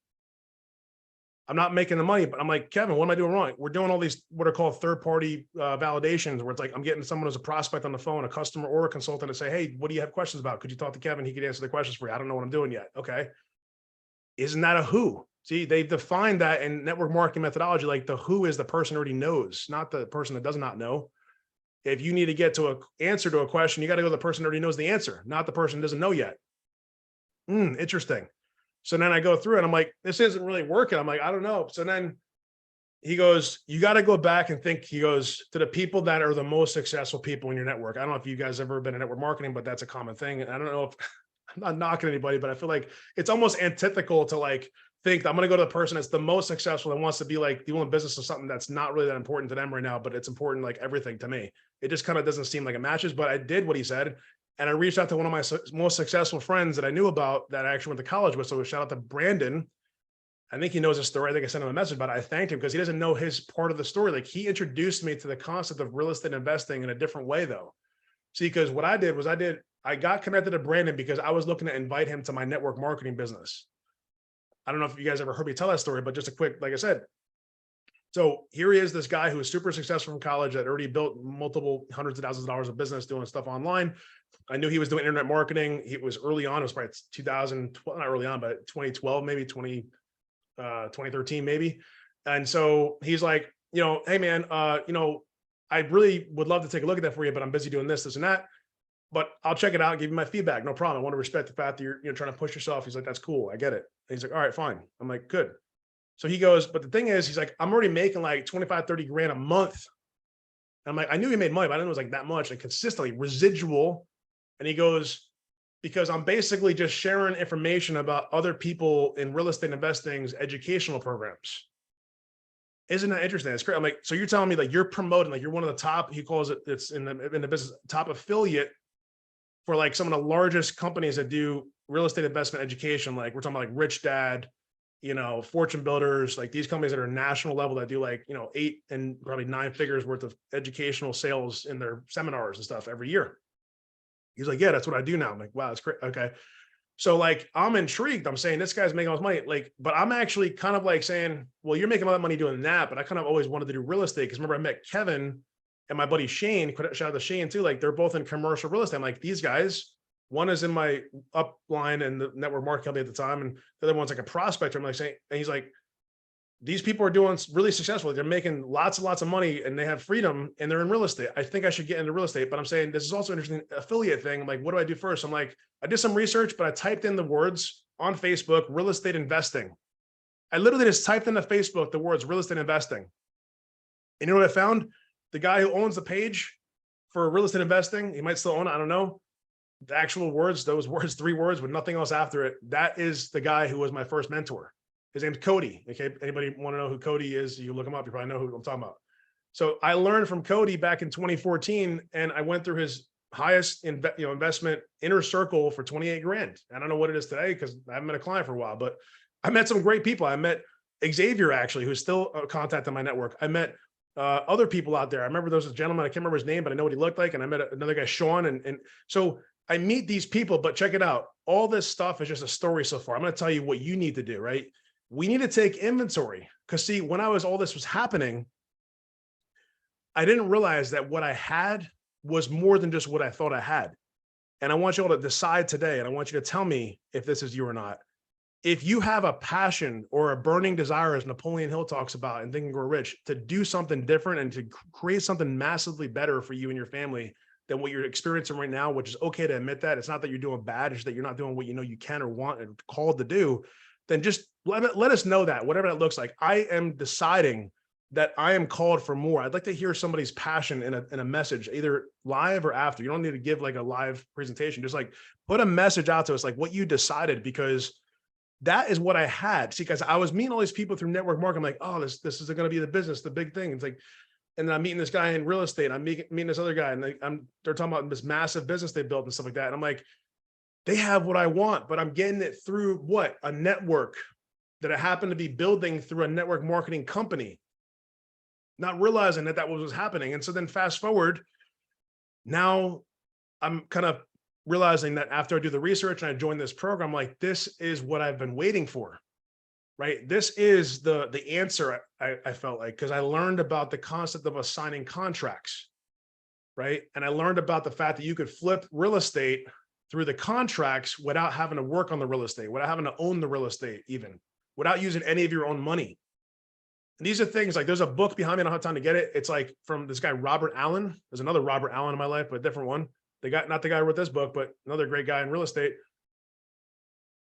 I'm not making the money, but I'm like, Kevin, what am I doing wrong? We're doing all these what are called third-party validations, where it's like I'm getting someone as a prospect on the phone, a customer or a consultant, to say, hey, what do you have questions about? Could you talk to Kevin? He could answer the questions for you. I don't know what I'm doing yet. Okay. Isn't that a who? See, they've defined that in network marketing methodology. Like the who is the person already knows, not the person that does not know. If you need to get to an answer to a question, you got to go to the person that already knows the answer, not the person who doesn't know yet. Interesting. So then I go through and I'm like, this isn't really working. I'm like, I don't know. So then he goes, you got to go back and think, he goes, to the people that are the most successful people in your network. I don't know if you guys ever been in network marketing, but that's a common thing. And I don't know if I'm not knocking anybody, but I feel like it's almost antithetical to like think that I'm going to go to the person that's the most successful and wants to be like doing business of something that's not really that important to them right now, but it's important like everything to me. it just kind of doesn't seem like it matches, but I did what he said. And I reached out to one of my most successful friends that I knew about that I actually went to college with. So shout out to Brandon. I think he knows the story. I think I sent him a message, but I thanked him because he doesn't know his part of the story. Like, he introduced me to the concept of real estate investing in a different way though. See, because what I did was I got connected to Brandon because I was looking to invite him to my network marketing business. I don't know if you guys ever heard me tell that story, but just a quick, like I said. So here he is, this guy who was super successful from college that already built multiple hundreds of thousands of dollars of business doing stuff online. I knew he was doing internet marketing. It was early on. It was probably 2012, not early on, but 2012, maybe 2013, maybe. And so he's like, hey man, I really would love to take a look at that for you, but I'm busy doing this, and that. But I'll check it out, give you my feedback. No problem. I want to respect the fact that you're trying to push yourself. He's like, that's cool. I get it. And he's like, all right, fine. I'm like, good. So he goes, but the thing is, he's like, I'm already making like 25, 30 grand a month. And I'm like, I knew he made money, but I didn't know it was like that much, and consistently residual. And he goes, because I'm basically just sharing information about other people in real estate investing's educational programs. Isn't that interesting? It's great. I'm like, so you're telling me like you're promoting, like you're one of the top, he calls it, it's in the business, top affiliate for like some of the largest companies that do real estate investment education. Like we're talking about like Rich Dad, Fortune Builders, like these companies that are national level that do like, 8 and probably 9 figures worth of educational sales in their seminars and stuff every year. He's like, yeah, that's what I do now. I'm like, wow, that's great. Okay. So like, I'm intrigued. I'm saying this guy's making all his money. Like, but I'm actually kind of like saying, well, you're making a lot of money doing that, but I kind of always wanted to do real estate. Cause remember I met Kevin and my buddy Shane, shout out to Shane too. Like they're both in commercial real estate. I'm like, these guys, one is in my upline and the network marketing company at the time. And the other one's like a prospector. I'm like saying, and he's like, these people are doing really successful. They're making lots and lots of money and they have freedom and they're in real estate. I think I should get into real estate, but I'm saying this is also an interesting affiliate thing. I'm like, what do I do first? I'm like, I did some research, but I typed in the words on Facebook, real estate investing. I literally just typed into Facebook the words real estate investing. And you know what I found? The guy who owns the page for real estate investing, he might still own it, I don't know. The actual words, those words, 3 words with nothing else after it. That is the guy who was my first mentor. His name's Cody. Okay. Anybody want to know who Cody is? You look him up. You probably know who I'm talking about. So I learned from Cody back in 2014 and I went through his highest investment inner circle for 28 grand. I don't know what it is today because I haven't met a client for a while, but I met some great people. I met Xavier actually, who's still a contact in my network. I met other people out there. I remember there was a gentleman, I can't remember his name, but I know what he looked like. And I met another guy, Sean. And so I meet these people, but check it out. All this stuff is just a story so far. I'm going to tell you what you need to do, right? We need to take inventory because see, when all this was happening, I didn't realize that what I had was more than just what I thought I had. And I want you all to decide today. And I want you to tell me if this is you or not. If you have a passion or a burning desire, as Napoleon Hill talks about in Think and Grow Rich, to do something different and to create something massively better for you and your family than what you're experiencing right now, which is okay to admit that. It's not that you're doing bad, it's that you're not doing what you know you can or want and called to do. Then just let us know that, whatever that looks like. I am deciding that I am called for more. I'd like to hear somebody's passion in a message, either live or after. You don't need to give like a live presentation. Just like put a message out to us, like what you decided, because that is what I had. See, because I was meeting all these people through network marketing. I'm like, oh, this is going to be the business, the big thing. It's like, and then I'm meeting this guy in real estate. I'm meeting this other guy, and they're talking about this massive business they built and stuff like that. And I'm like, they have what I want, but I'm getting it through what? A network that I happen to be building through a network marketing company, not realizing that that was happening. And so then fast forward, now I'm kind of realizing that after I do the research and I join this program, like this is what I've been waiting for, right? This is the answer I felt like, because I learned about the concept of assigning contracts, right? And I learned about the fact that you could flip real estate through the contracts without having to work on the real estate, without having to own the real estate, even without using any of your own money. And these are things like, there's a book behind me. I don't have time to get it. It's like from this guy, Robert Allen. There's another Robert Allen in my life, but a different one. Not the guy who wrote this book, but another great guy in real estate.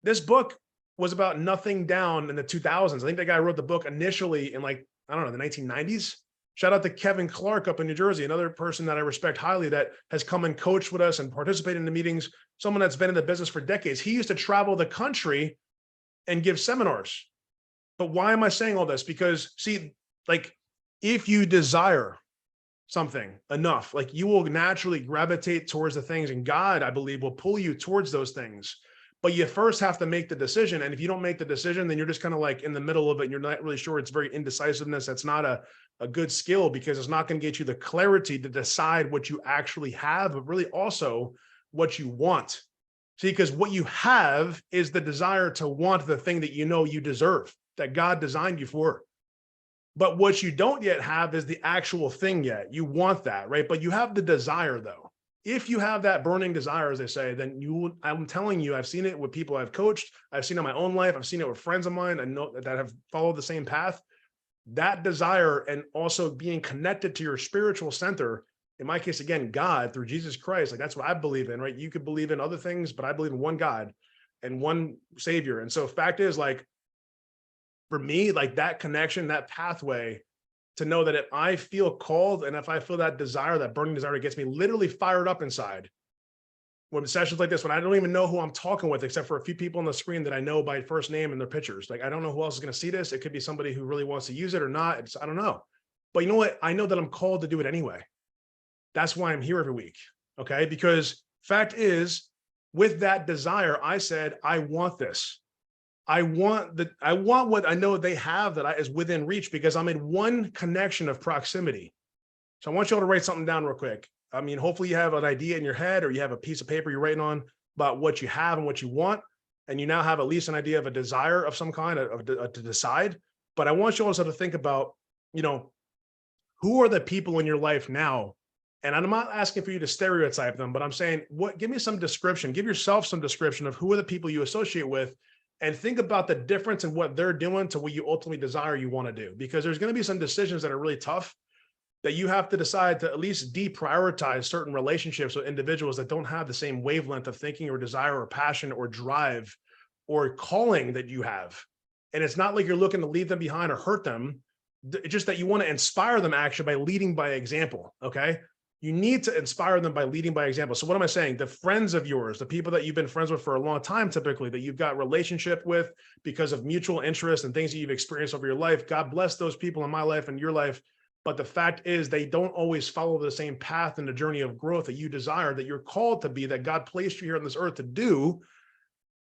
This book was about nothing down in the 2000s. I think that guy wrote the book initially in like, I don't know, the 1990s. Shout out to Kevin Clark up in New Jersey, another person that I respect highly that has come and coached with us and participated in the meetings, someone that's been in the business for decades. He used to travel the country and give seminars. But why am I saying all this? Because see, like if you desire something enough, like you will naturally gravitate towards the things, and God, I believe, will pull you towards those things. But you first have to make the decision. And if you don't make the decision, then you're just kind of like in the middle of it and you're not really sure. It's very indecisiveness. That's not a good skill, because it's not going to get you the clarity to decide what you actually have, but really also what you want. See, because what you have is the desire to want the thing that you know you deserve, that God designed you for. But what you don't yet have is the actual thing yet. You want that, right? But you have the desire, though. If you have that burning desire, as they say, then I'm telling you, I've seen it with people I've coached. I've seen it in my own life. I've seen it with friends of mine I know that have followed the same path. That desire, and also being connected to your spiritual center, in my case, again, God through Jesus Christ, like that's what I believe in, right? You could believe in other things, but I believe in one God and one Savior. And so fact is, like, for me, like that connection, that pathway, to know that if I feel called and if I feel that desire, that burning desire, that gets me literally fired up inside. When sessions like this, when I don't even know who I'm talking with, except for a few people on the screen that I know by first name and their pictures. Like, I don't know who else is going to see this. It could be somebody who really wants to use it or not. I don't know. But you know what? I know that I'm called to do it anyway. That's why I'm here every week. Okay. Because fact is, with that desire, I said, I want this. I want what I know they have that is within reach, because I'm in one connection of proximity. So I want you all to write something down real quick. I mean, hopefully you have an idea in your head, or you have a piece of paper you're writing on about what you have and what you want. And you now have at least an idea of a desire of some kind to decide. But I want you also to think about, who are the people in your life now? And I'm not asking for you to stereotype them, but I'm saying, give me some description, give yourself some description of who are the people you associate with, and think about the difference in what they're doing to what you ultimately desire you want to do. Because there's going to be some decisions that are really tough that you have to decide to at least deprioritize certain relationships with individuals that don't have the same wavelength of thinking or desire or passion or drive or calling that you have. And it's not like you're looking to leave them behind or hurt them. It's just that you want to inspire them actually by leading by example. Okay. You need to inspire them by leading by example. So what am I saying? The friends of yours, the people that you've been friends with for a long time, typically that you've got relationship with because of mutual interest and things that you've experienced over your life. God bless those people in my life and your life. But the fact is, they don't always follow the same path in the journey of growth that you desire, that you're called to be, that God placed you here on this earth to do.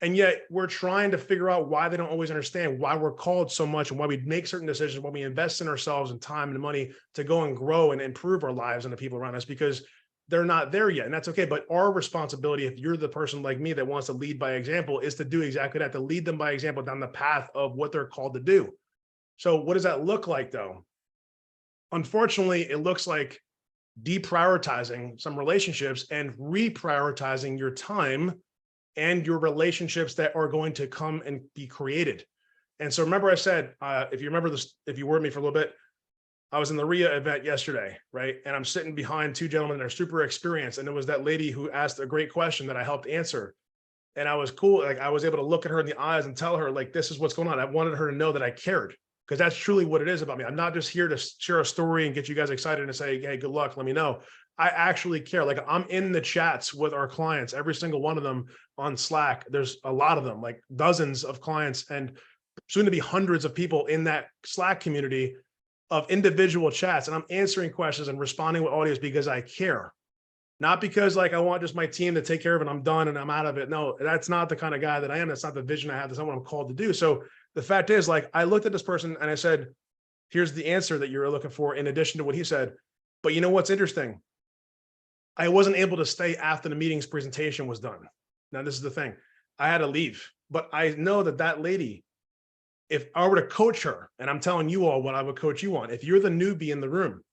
And yet we're trying to figure out why they don't always understand why we're called so much and why we make certain decisions, why we invest in ourselves and time and money to go and grow and improve our lives and the people around us, because they're not there yet. And that's okay. But our responsibility, if you're the person like me that wants to lead by example, is to do exactly that, to lead them by example down the path of what they're called to do. So what does that look like though? Unfortunately, it looks like deprioritizing some relationships and reprioritizing your time and your relationships that are going to come and be created. And so remember I said, if you remember this, if you were with me for a little bit, I was in the RIA event yesterday, right? And I'm sitting behind two gentlemen that are super experienced. And it was that lady who asked a great question that I helped answer. And I was cool. Like I was able to look at her in the eyes and tell her, like, this is what's going on. I wanted her to know that I cared, because that's truly what it is about me. I'm not just here to share a story and get you guys excited and say, hey, good luck, let me know. I actually care. Like I'm in the chats with our clients, every single one of them on Slack. There's a lot of them, like dozens of clients and soon to be hundreds of people in that Slack community of individual chats. And I'm answering questions and responding with audios because I care. Not because like I want just my team to take care of it and I'm done and I'm out of it. No, that's not the kind of guy that I am. That's not the vision I have. That's not what I'm called to do. So the fact is, like, I looked at this person and I said, here's the answer that you're looking for in addition to what he said. But you know what's interesting? I wasn't able to stay after the meeting's presentation was done. Now, this is the thing. I had to leave, but I know that that lady, if I were to coach her, and I'm telling you all what I would coach you on, if you're the newbie in the room,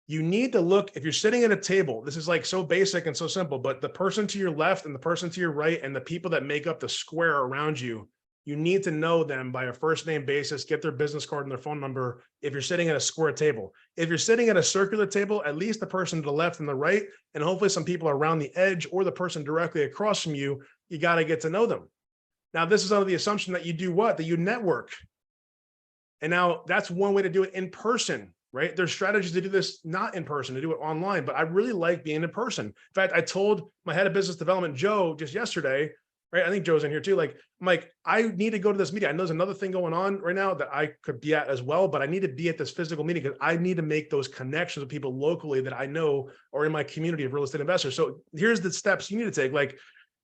you need to look, if you're sitting at a table, this is like so basic and so simple, but the person to your left and the person to your right and the people that make up the square around you, you need to know them by a first name basis, get their business card and their phone number if you're sitting at a square table. If you're sitting at a circular table, at least the person to the left and the right, and hopefully some people around the edge or the person directly across from you, you got to get to know them. Now, this is under the assumption that you do what? That you network. And now that's one way to do it in person, right? There's strategies to do this not in person, to do it online, but I really like being in person. In fact, I told my head of business development, Joe, just yesterday, right? I think Joe's in here too. Like, I'm like, I need to go to this meeting. I know there's another thing going on right now that I could be at as well, but I need to be at this physical meeting because I need to make those connections with people locally that I know or in my community of real estate investors. So here's the steps you need to take. Like,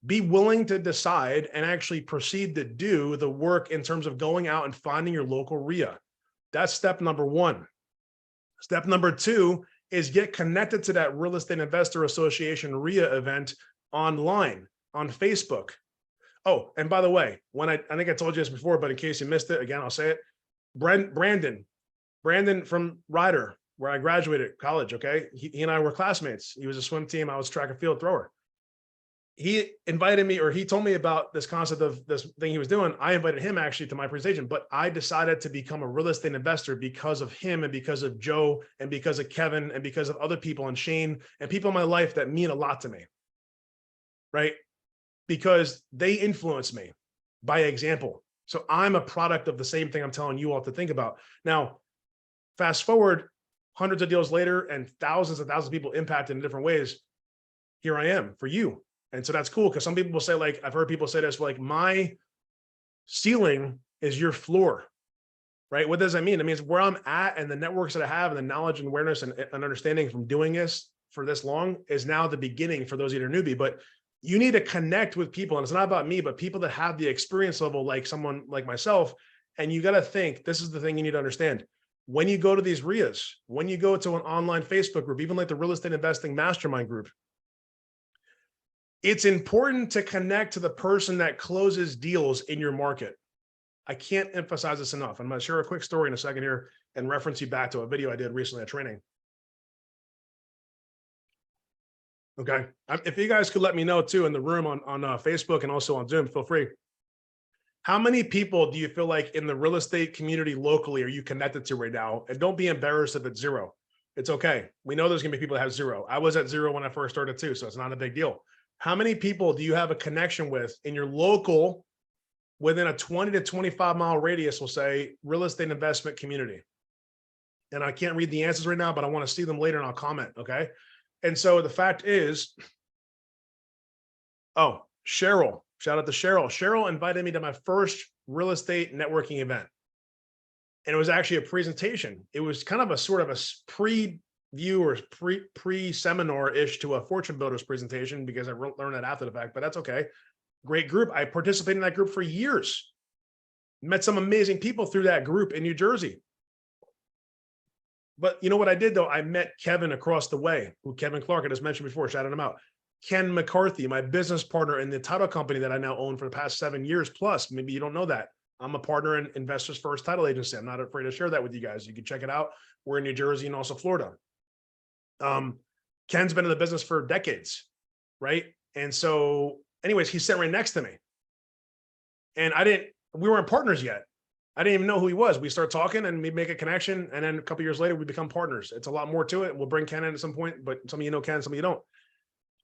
be willing to decide and actually proceed to do the work in terms of going out and finding your local RIA. That's step number one. Step number two is get connected to that Real Estate Investor Association RIA event online on Facebook. Oh, and by the way, when I think I told you this before, but in case you missed it, again, I'll say it. Brandon from Ryder, where I graduated college, okay? He and I were classmates. He was a swim team. I was track and field thrower. He invited me, or he told me about this concept of this thing he was doing. I invited him actually to my presentation, but I decided to become a real estate investor because of him and because of Joe and because of Kevin and because of other people and Shane and people in my life that mean a lot to me, right? Because they influence me by example. So I'm a product of the same thing I'm telling you all to think about. Now, fast forward hundreds of deals later and thousands of people impacted in different ways. Here I am for you. And so that's cool because some people will say, like, I've heard people say this, like, my ceiling is your floor, right? What does that mean? It means where I'm at and the networks that I have and the knowledge and awareness and understanding from doing this for this long is now the beginning for those that are newbie. But you need to connect with people. And it's not about me, but people that have the experience level, like someone like myself. And you got to think, this is the thing you need to understand. When you go to these RIAs, when you go to an online Facebook group, even like the Real Estate Investing Mastermind group, it's important to connect to the person that closes deals in your market. I can't emphasize this enough. I'm going to share a quick story in a second here and reference you back to a video I did recently at training. Okay. If you guys could let me know too in the room on Facebook and also on Zoom, feel free. How many people do you feel like in the real estate community locally are you connected to right now? And don't be embarrassed if it's zero. It's okay. We know there's going to be people that have zero. I was at zero when I first started too, so it's not a big deal. How many people do you have a connection with in your local, within a 20 to 25 mile radius, we'll say, real estate investment community? And I can't read the answers right now, but I want to see them later and I'll comment, okay? And so the fact is, oh, Cheryl, shout out to Cheryl. Cheryl invited me to my first real estate networking event. And it was actually a presentation. It was kind of a sort of a preview or pre-seminar-ish to a Fortune Builders presentation because I learned that after the fact, but that's okay. Great group. I participated in that group for years. Met some amazing people through that group in New Jersey. But you know what I did though? I met Kevin across the way, who Kevin Clark, I just mentioned before, shouted him out. Ken McCarthy, my business partner in the title company that I now own for the past 7 years plus. Maybe you don't know that. I'm a partner in Investors First Title Agency. I'm not afraid to share that with you guys. You can check it out. We're in New Jersey and also Florida. Ken's been in the business for decades, right? And so anyways, he's sitting right next to me. And we weren't partners yet. I didn't even know who he was. We start talking and we make a connection. And then a couple of years later, we become partners. It's a lot more to it. We'll bring Ken in at some point, but some of you know Ken, some of you don't.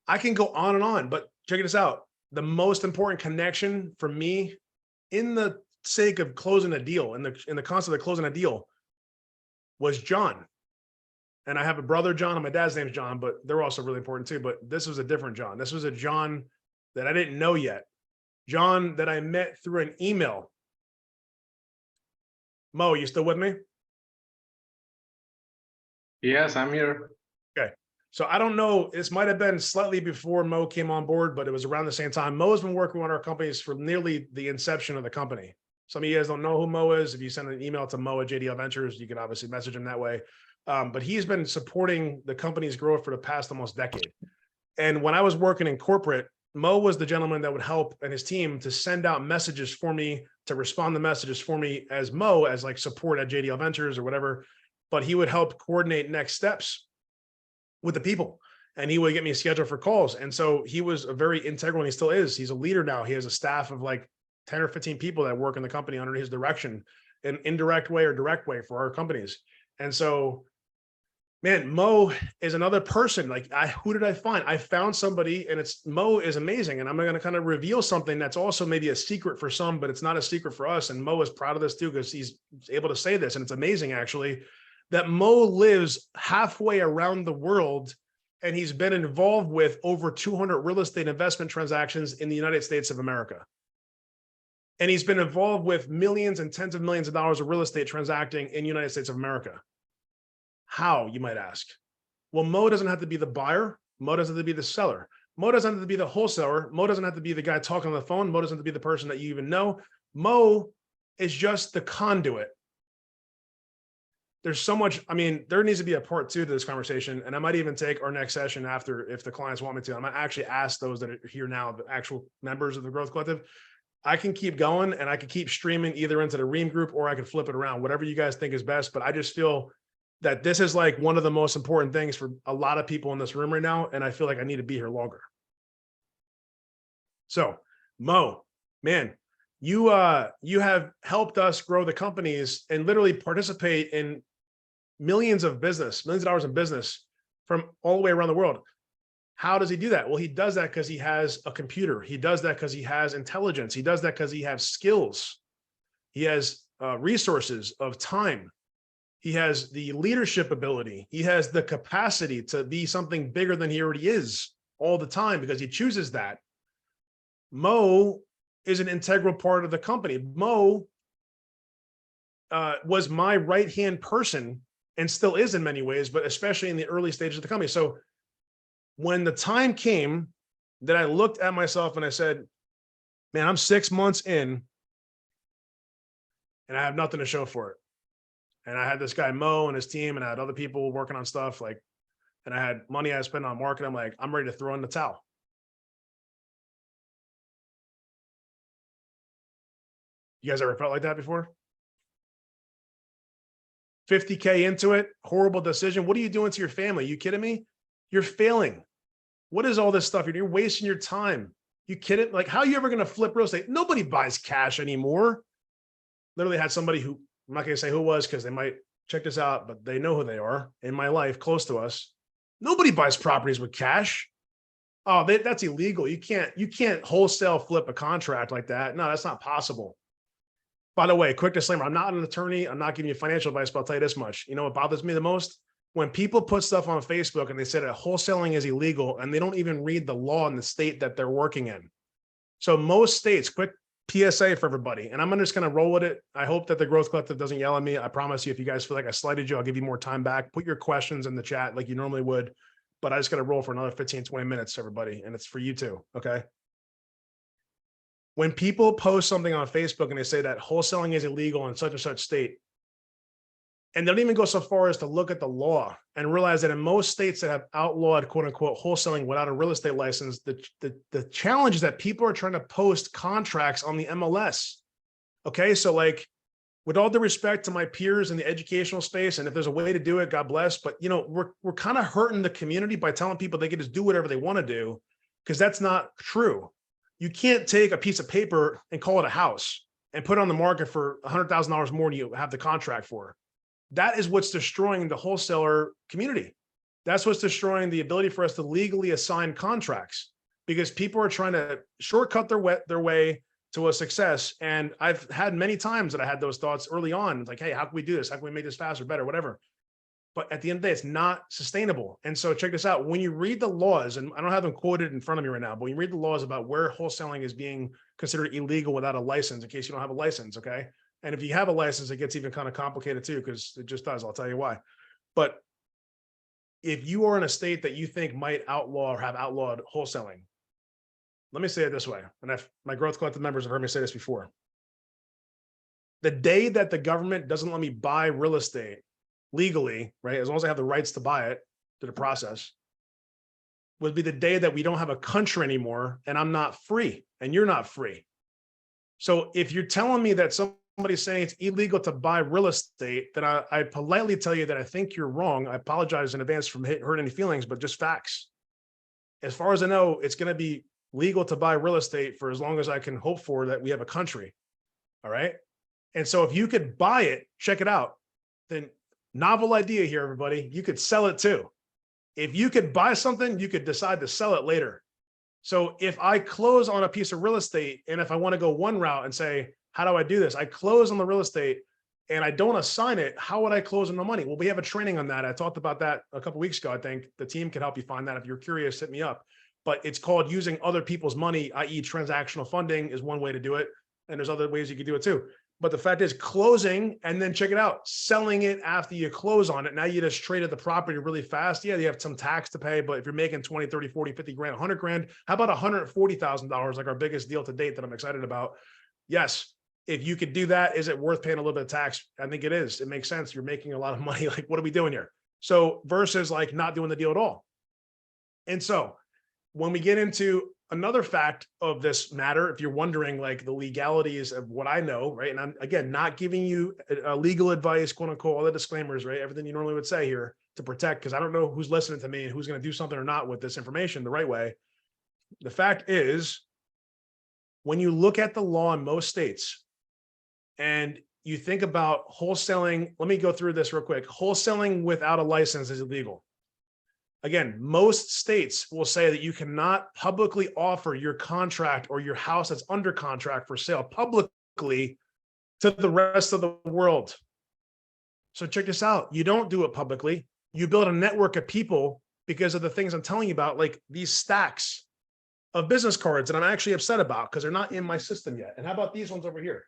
I can go on and on, but check this out. The most important connection for me in the sake of closing a deal, in the concept of closing a deal, was John. And I have a brother, John, and my dad's name's John, but they're also really important too. But this was a different John. This was a John that I didn't know yet. John that I met through an email. Mo, you still with me? Yes, I'm here. Okay. So I don't know, this might have been slightly before Mo came on board, but it was around the same time. Mo has been working on our companies for nearly the inception of the company. Some of you guys don't know who Mo is. If you send an email to Mo at JDL Ventures, you can obviously message him that way. But he's been supporting the company's growth for the past almost decade. And when I was working in corporate, Mo was the gentleman that would help and his team to send out messages for me, to respond to messages for me as Mo, as like support at JDL Ventures or whatever. But he would help coordinate next steps with the people. And he would get me a schedule for calls. And so he was a very integral, and he still is. He's a leader now. He has a staff of like 10 or 15 people that work in the company under his direction, in indirect way or direct way for our companies. And so, man, Mo is another person. Like, who did I find? I found somebody, and Mo is amazing. And I'm going to kind of reveal something that's also maybe a secret for some, but it's not a secret for us. And Mo is proud of this too, because he's able to say this. And it's amazing actually that Mo lives halfway around the world and he's been involved with over 200 real estate investment transactions in the United States of America. And he's been involved with millions and tens of millions of dollars of real estate transacting in the United States of America. How, you might ask? Well, Mo doesn't have to be the buyer. Mo doesn't have to be the seller. Mo doesn't have to be the wholesaler. Mo doesn't have to be the guy talking on the phone. Mo doesn't have to be the person that you even know. Mo is just the conduit. There's so much, I mean, there needs to be a part 2 to this conversation, and I might even take our next session after if the clients want me to. I might actually ask those that are here now, the actual members of the Growth Collective. I can keep going and I can keep streaming either into the Ream group or I can flip it around, whatever you guys think is best. But I just feel that this is like one of the most important things for a lot of people in this room right now. And I feel like I need to be here longer. So Mo, man, you have helped us grow the companies and literally participate in millions of dollars in business from all the way around the world. How does he do that? Well, he does that because he has a computer. He does that because he has intelligence. He does that because he has skills. He has resources of time. He has the leadership ability. He has the capacity to be something bigger than he already is all the time because he chooses that. Mo is an integral part of the company. Mo was my right-hand person and still is in many ways, but especially in the early stages of the company. So when the time came that I looked at myself and I said, man, I'm 6 months in and I have nothing to show for it. And I had this guy Mo and his team, and I had other people working on stuff like, and I had money I spent on marketing. I'm like, I'm ready to throw in the towel. You guys ever felt like that before? 50K into it, horrible decision. What are you doing to your family? You kidding me? You're failing. What is all this stuff? You're wasting your time. You kidding? Like, how are you ever going to flip real estate? Nobody buys cash anymore. Literally had somebody who, I'm not going to say who it was because they might check this out, but they know who they are in my life, close to us. Nobody buys properties with cash. Oh, that's illegal. You can't wholesale flip a contract like that. No, that's not possible. By the way, quick disclaimer, I'm not an attorney. I'm not giving you financial advice, but I'll tell you this much. You know what bothers me the most? When people put stuff on Facebook and they say that wholesaling is illegal and they don't even read the law in the state that they're working in. So most states, quick PSA for everybody, and I'm just going to roll with it. I hope that the Growth Collective doesn't yell at me. I promise you, if you guys feel like I slighted you, I'll give you more time back. Put your questions in the chat like you normally would, but I just got to roll for another 15, 20 minutes, everybody. And it's for you too. Okay. When people post something on Facebook and they say that wholesaling is illegal in such and such state, and they don't even go so far as to look at the law and realize that in most states that have outlawed, quote unquote, wholesaling without a real estate license, the challenge is that people are trying to post contracts on the MLS. Okay. So like, with all due respect to my peers in the educational space, and if there's a way to do it, God bless, but you know, we're kind of hurting the community by telling people they can just do whatever they want to do, because that's not true. You can't take a piece of paper and call it a house and put it on the market for $100,000 more than you have the contract for. That is what's destroying the wholesaler community. That's what's destroying the ability for us to legally assign contracts, because people are trying to shortcut their way to a success. And I've had many times that I had those thoughts early on, like, hey, how can we do this? How can we make this faster, better, whatever? But at the end of the day, it's not sustainable. And so check this out. When you read the laws, and I don't have them quoted in front of me right now, but when you read the laws about where wholesaling is being considered illegal without a license, in case you don't have a license, okay? And if you have a license, it gets even kind of complicated too, because it just does. I'll tell you why. But if you are in a state that you think might outlaw or have outlawed wholesaling, let me say it this way. And my Growth Collective members have heard me say this before. The day that the government doesn't let me buy real estate legally, right, as long as I have the rights to buy it through the process, would be the day that we don't have a country anymore and I'm not free and you're not free. So if you're telling me that somebody's saying it's illegal to buy real estate, then I politely tell you that I think you're wrong. I apologize in advance for hurting any feelings, but just facts. As far as I know, it's going to be legal to buy real estate for as long as I can hope for that we have a country. All right. And so if you could buy it, check it out, then novel idea here, everybody, you could sell it too. If you could buy something, you could decide to sell it later. So if I close on a piece of real estate, and if I want to go one route and say, how do I do this? I close on the real estate and I don't assign it, how would I close in the money? Well, we have a training on that. I talked about that a couple of weeks ago. I think the team can help you find that. If you're curious, hit me up. But it's called using other people's money, i.e. transactional funding is one way to do it. And there's other ways you could do it too. But the fact is closing, and then check it out, selling it after you close on it. Now you just traded the property really fast. Yeah, you have some tax to pay, but if you're making 20, 30, 40, 50 grand, 100 grand, how about $140,000, like our biggest deal to date that I'm excited about? Yes. If you could do that, is it worth paying a little bit of tax? I think it is. It makes sense. You're making a lot of money. Like, what are we doing here? So versus like not doing the deal at all. And so when we get into another fact of this matter, if you're wondering like the legalities of what I know, right? And I'm, again, not giving you legal advice, quote unquote, all the disclaimers, right? Everything you normally would say here to protect, because I don't know who's listening to me and who's going to do something or not with this information the right way. The fact is, when you look at the law in most states, and you think about wholesaling, let me go through this real quick. Wholesaling without a license is illegal. Again, most states will say that you cannot publicly offer your contract or your house that's under contract for sale publicly to the rest of the world. So check this out. You don't do it publicly. You build a network of people because of the things I'm telling you about, like these stacks of business cards that I'm actually upset about because they're not in my system yet. And how about these ones over here?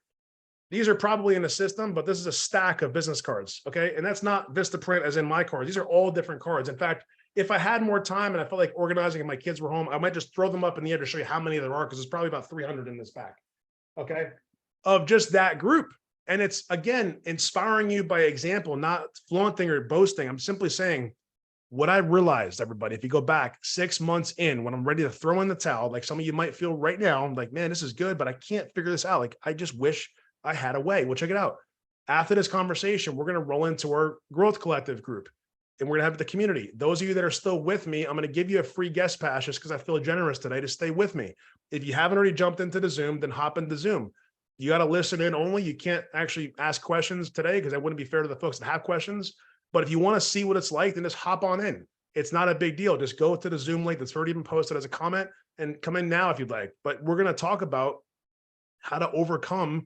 These are probably in the system, but this is a stack of business cards, okay? And that's not Vistaprint as in my cards. These are all different cards. In fact, if I had more time and I felt like organizing and my kids were home, I might just throw them up in the air to show you how many there are, because there's probably about 300 in this pack, okay? Of just that group. And it's, again, inspiring you by example, not flaunting or boasting. I'm simply saying what I realized, everybody, if you go back 6 months in, when I'm ready to throw in the towel, like some of you might feel right now, I'm like, man, this is good, but I can't figure this out. Like, I just wish I had a way. Well, check it out. After this conversation, we're going to roll into our growth collective group, and we're going to have the community. Those of you that are still with me, I'm going to give you a free guest pass just because I feel generous today to stay with me. If you haven't already jumped into the Zoom, then hop into Zoom. You got to listen in only. You can't actually ask questions today because that wouldn't be fair to the folks that have questions. But if you want to see what it's like, then just hop on in. It's not a big deal. Just go to the Zoom link that's already been posted as a comment and come in now if you'd like. But we're going to talk about how to overcome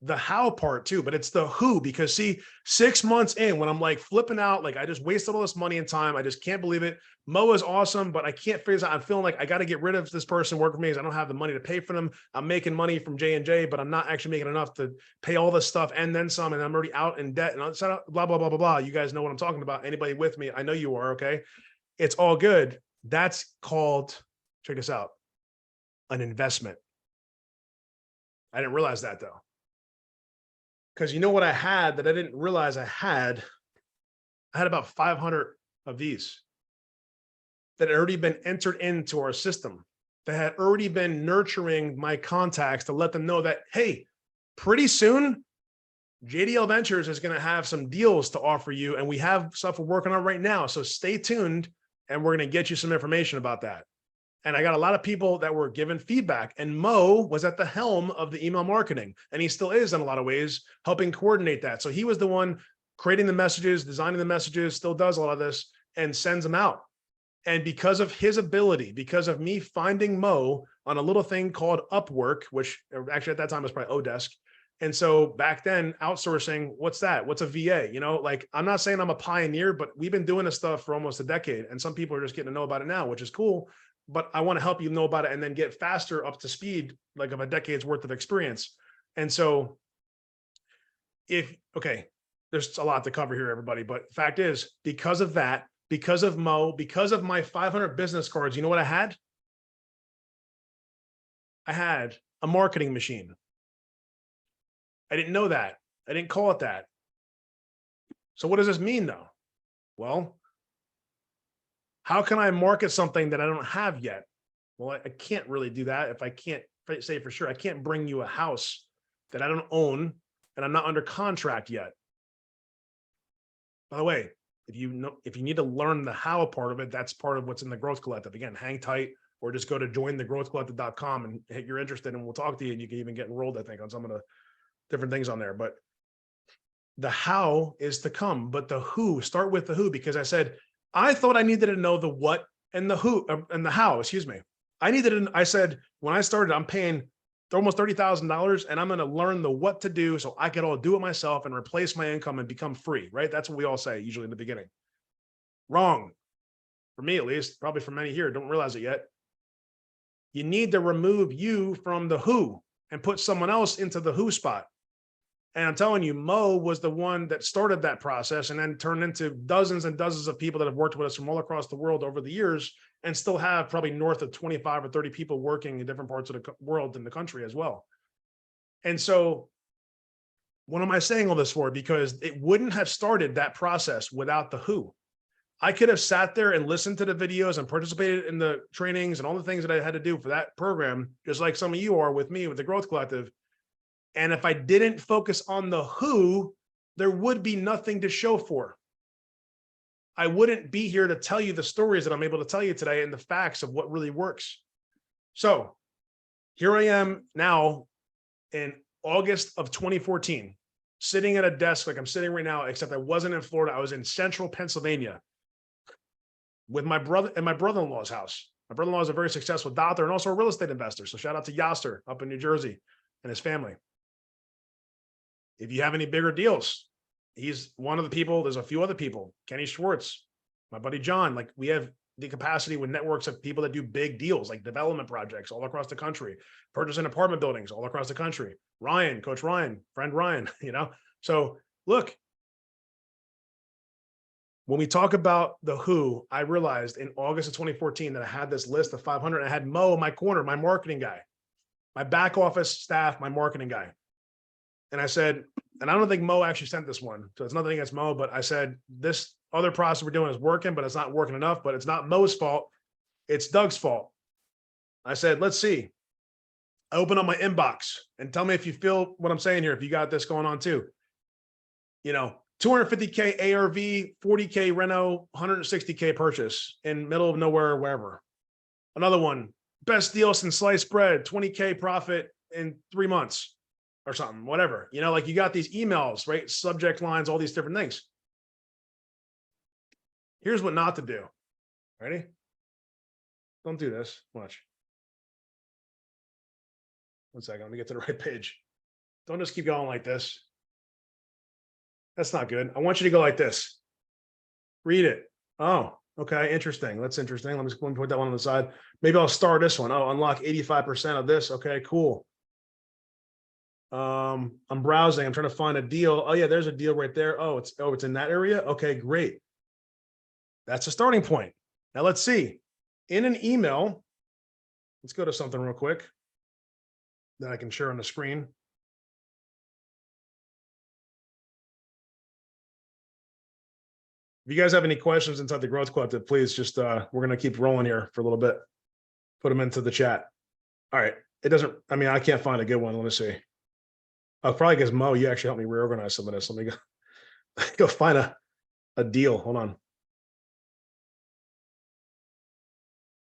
the how part too, but it's the who, because see, 6 months in, when I'm like flipping out, like I just wasted all this money and time. I just can't believe it. Mo is awesome, but I can't figure this out. I'm feeling like I got to get rid of this person working for me because I don't have the money to pay for them. I'm making money from J&J, but I'm not actually making enough to pay all this stuff and then some, and I'm already out in debt and blah, blah, blah, blah, blah. You guys know what I'm talking about. Anybody with me? I know you are, okay? It's all good. That's called, check this out, an investment. I didn't realize that though. Because you know what I had that I didn't realize I had? I had about 500 of these that had already been entered into our system, that had already been nurturing my contacts to let them know that, hey, pretty soon, JDL Ventures is going to have some deals to offer you, and we have stuff we're working on right now. So stay tuned, and we're going to get you some information about that. And I got a lot of people that were given feedback, and Mo was at the helm of the email marketing, and he still is in a lot of ways helping coordinate that. So he was the one creating the messages, designing the messages, still does a lot of this and sends them out. And because of his ability, because of me finding Mo on a little thing called Upwork, which actually at that time was probably Odesk. And so back then outsourcing, what's that? What's a VA? You know, like, I'm not saying I'm a pioneer, but we've been doing this stuff for almost a decade, and some people are just getting to know about it now, which is cool. But I want to help you know about it and then get faster up to speed, like of a decade's worth of experience. And so okay, there's a lot to cover here, everybody. But fact is, because of that, because of Mo, because of my 500 business cards, you know what I had? I had a marketing machine. I didn't know that. I didn't call it that. So what does this mean though? Well, how can I market something that I don't have yet? Well, I can't really do that if I can't say for sure. I can't bring you a house that I don't own and I'm not under contract yet. By the way, if you need to learn the how part of it, that's part of what's in the Growth Collective. Again, hang tight or just go to jointhegrowthcollective.com and hit you're interested, and we'll talk to you, and you can even get enrolled, I think, on some of the different things on there. But the how is to come, but the who, start with the who, because I thought I needed to know the what and the who and the how, excuse me. I said, when I started, I'm paying almost $30,000, and I'm going to learn the what to do so I can all do it myself and replace my income and become free, right? That's what we all say usually in the beginning. Wrong. For me, at least, probably for many here, don't realize it yet. You need to remove you from the who and put someone else into the who spot. And I'm telling you, Mo was the one that started that process and then turned into dozens and dozens of people that have worked with us from all across the world over the years and still have probably north of 25 or 30 people working in different parts of the world in the country as well. And so what am I saying all this for? Because it wouldn't have started that process without the who. I could have sat there and listened to the videos and participated in the trainings and all the things that I had to do for that program, just like some of you are with me with the Growth Collective. And if I didn't focus on the who, there would be nothing to show for. I wouldn't be here to tell you the stories that I'm able to tell you today and the facts of what really works. So here I am now in August of 2014, sitting at a desk like I'm sitting right now, except I wasn't in Florida. I was in central Pennsylvania with my brother and my brother-in-law's house. My brother-in-law is a very successful doctor and also a real estate investor. So shout out to Yasser up in New Jersey and his family. If you have any bigger deals, he's one of the people. There's a few other people, Kenny Schwartz, my buddy John. Like we have the capacity with networks of people that do big deals, like development projects all across the country, purchasing apartment buildings all across the country. Ryan, Coach Ryan, friend Ryan, So look, when we talk about the who, I realized in August of 2014 that I had this list of 500. I had Mo in my corner, my marketing guy, my back office staff, my marketing guy. And I said, and I don't think Mo actually sent this one, so it's nothing against Mo, but I said, this other process we're doing is working, but it's not working enough, but it's not Mo's fault. It's Doug's fault. I said, let's see. I open up my inbox and tell me if you feel what I'm saying here, if you got this going on too. 250K ARV, 40K reno, 160K purchase in middle of nowhere, wherever. Another one, best deal since sliced bread, 20K profit in 3 months. Or something, whatever, like you got these emails, right? Subject lines, all these different things. Here's what not to do. Ready? Don't do this. Watch. 1 second. Let me get to the right page. Don't just keep going like this. That's not good. I want you to go like this. Read it. Oh, okay. Interesting. That's interesting. Let me put that one on the side. Maybe I'll start this one. Oh, unlock 85% of this. Okay, cool. I'm browsing. I'm trying to find a deal. Oh yeah, there's a deal right there. Oh, it's in that area. Okay, great. That's a starting point. Now let's see. In an email, let's go to something real quick that I can share on the screen. If you guys have any questions inside the Growth Collective, please just we're gonna keep rolling here for a little bit. Put them into the chat. All right. It doesn't. I mean, I can't find a good one. Let me see. Oh, probably because Mo, you actually helped me reorganize some of this. Let me go find a deal. Hold on.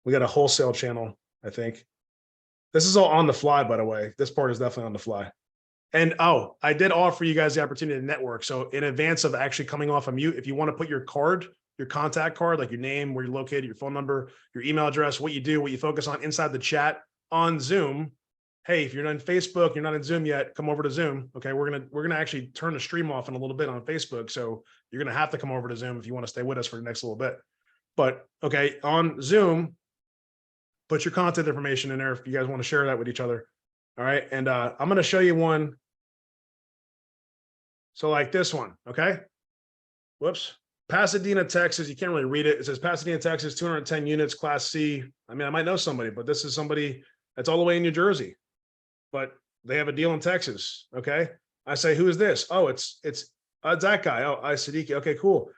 We got a wholesale channel, I think. This is all on the fly, by the way. This part is definitely on the fly. And oh, I did offer you guys the opportunity to network. So in advance of actually coming off of mute, if you want to put your card, your contact card, like your name, where you're located, your phone number, your email address, what you do, what you focus on inside the chat on Zoom. Hey, if you're not in Facebook, you're not in Zoom yet, come over to Zoom. Okay, we're gonna actually turn the stream off in a little bit on Facebook. So you're gonna have to come over to Zoom if you want to stay with us for the next little bit. But okay, on Zoom, put your contact information in there if you guys want to share that with each other. All right, and I'm gonna show you one. So like this one, okay? Whoops. Pasadena, Texas. You can't really read it. It says Pasadena, Texas, 210 units, Class C. I mean, I might know somebody, but this is somebody that's all the way in New Jersey. But they have a deal in Texas. Okay. I say, who is this? Oh, it's that guy. Oh, Siddiqui. Okay, cool.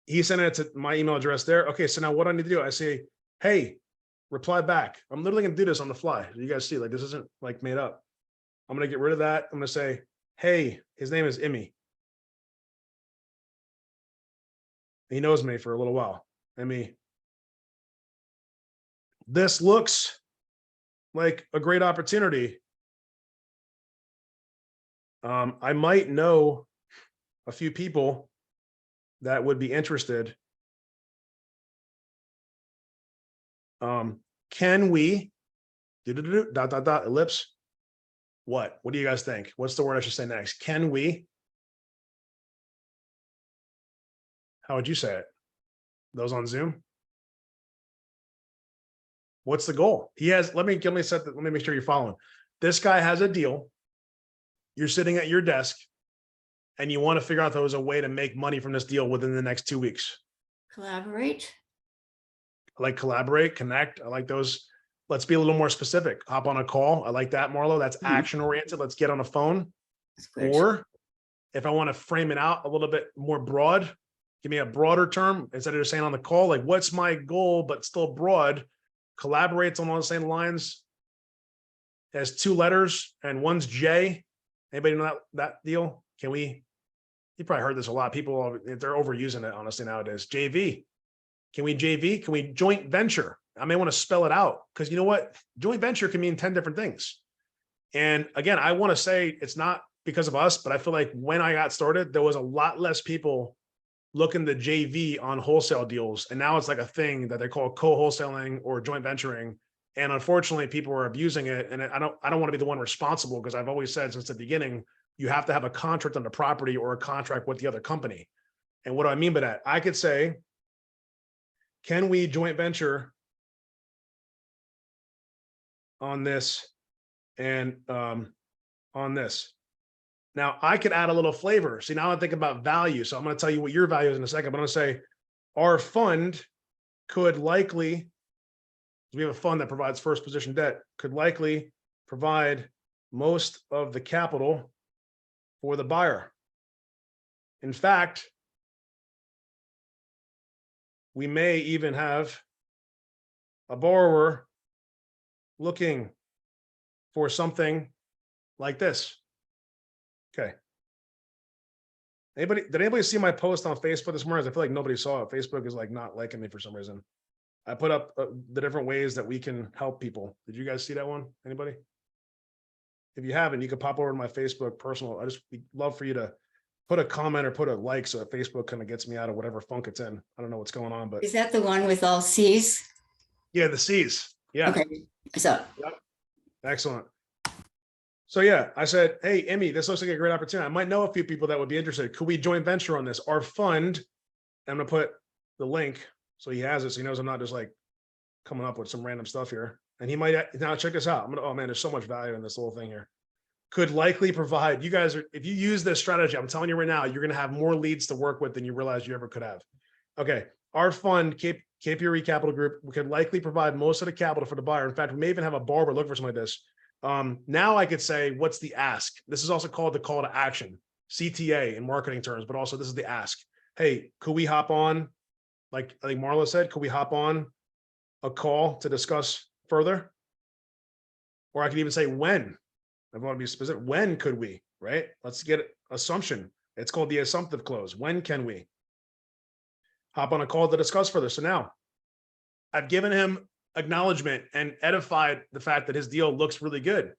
He sent it to my email address there. Okay. So now what I need to do, I say, hey, reply back. I'm literally going to do this on the fly. You guys see, like, this isn't like made up. I'm going to get rid of that. I'm going to say, hey, his name is Emmy. He knows me for a little while. Emmy. This looks like a great opportunity. I might know a few people that would be interested. Can we ellipse What do you guys think? What's the word I should say next? Can we? How would you say it? Those on Zoom? What's the goal? He has, let me set that, let me make sure you're following. This guy has a deal. You're sitting at your desk and you want to figure out if there was a way to make money from this deal within the next 2 weeks. Collaborate. I like collaborate, connect. I like those. Let's be a little more specific. Hop on a call. I like that, Marlo. That's action oriented. Let's get on a phone. That's good. Or if I want to frame it out a little bit more broad, give me a broader term instead of just saying on the call, like what's my goal, but still broad. Collaborates along the same lines. Has 2 letters and one's J. Anybody know that deal? Can we? You probably heard this a lot. People, they're overusing it, honestly, nowadays. JV. Can we JV? Can we joint venture? I may want to spell it out because you know what? Joint venture can mean 10 different things. And again, I want to say it's not because of us, but I feel like when I got started, there was a lot less people looking to JV on wholesale deals. And now it's like a thing that they call co-wholesaling or joint venturing. And unfortunately, people are abusing it. And I don't want to be the one responsible because I've always said since the beginning, you have to have a contract on the property or a contract with the other company. And what do I mean by that? I could say, can we joint venture on this and on this? Now I could add a little flavor. See, now I think about value. So I'm going to tell you what your value is in a second, but I'm going to say our fund could likely, we have a fund that provides first position debt, could likely provide most of the capital for the buyer. In fact, we may even have a borrower looking for something like this. Okay. Did anybody see my post on Facebook this morning? I feel like nobody saw it. Facebook is like not liking me for some reason. I put up the different ways that we can help people. Did you guys see that one? Anybody? If you haven't, you can pop over to my Facebook personal. I just love for you to put a comment or put a like so that Facebook kind of gets me out of whatever funk it's in. I don't know what's going on, but Is that the one with all C's? yeah, the C's. Yeah. Okay. So Yep. Excellent. So yeah, I said, hey, Emmy, this looks like a great opportunity. I might know a few people that would be interested. Could we joint venture on this? Our fund, I'm going to put the link so he has it. So he knows I'm not just like coming up with some random stuff here. And he might, now check this out. Oh man, there's so much value in this little thing here. Could likely provide, you guys are, if you use this strategy, I'm telling you right now, you're going to have more leads to work with than you realize you ever could have. Okay. Our fund, KPRE Capital Group, we could likely provide most of the capital for the buyer. In fact, we may even have a borrower look for something like this. Now I could say, what's the ask? This is also called the call to action, CTA in marketing terms, but also this is the ask. Hey, could we hop on? Like I think Marla said, could we hop on a call to discuss further? Or I could even say when. I want to be specific. When could we, right? Let's get assumption. It's called the assumptive close. When can we hop on a call to discuss further? So now I've given him acknowledgement and edified the fact that his deal looks really good.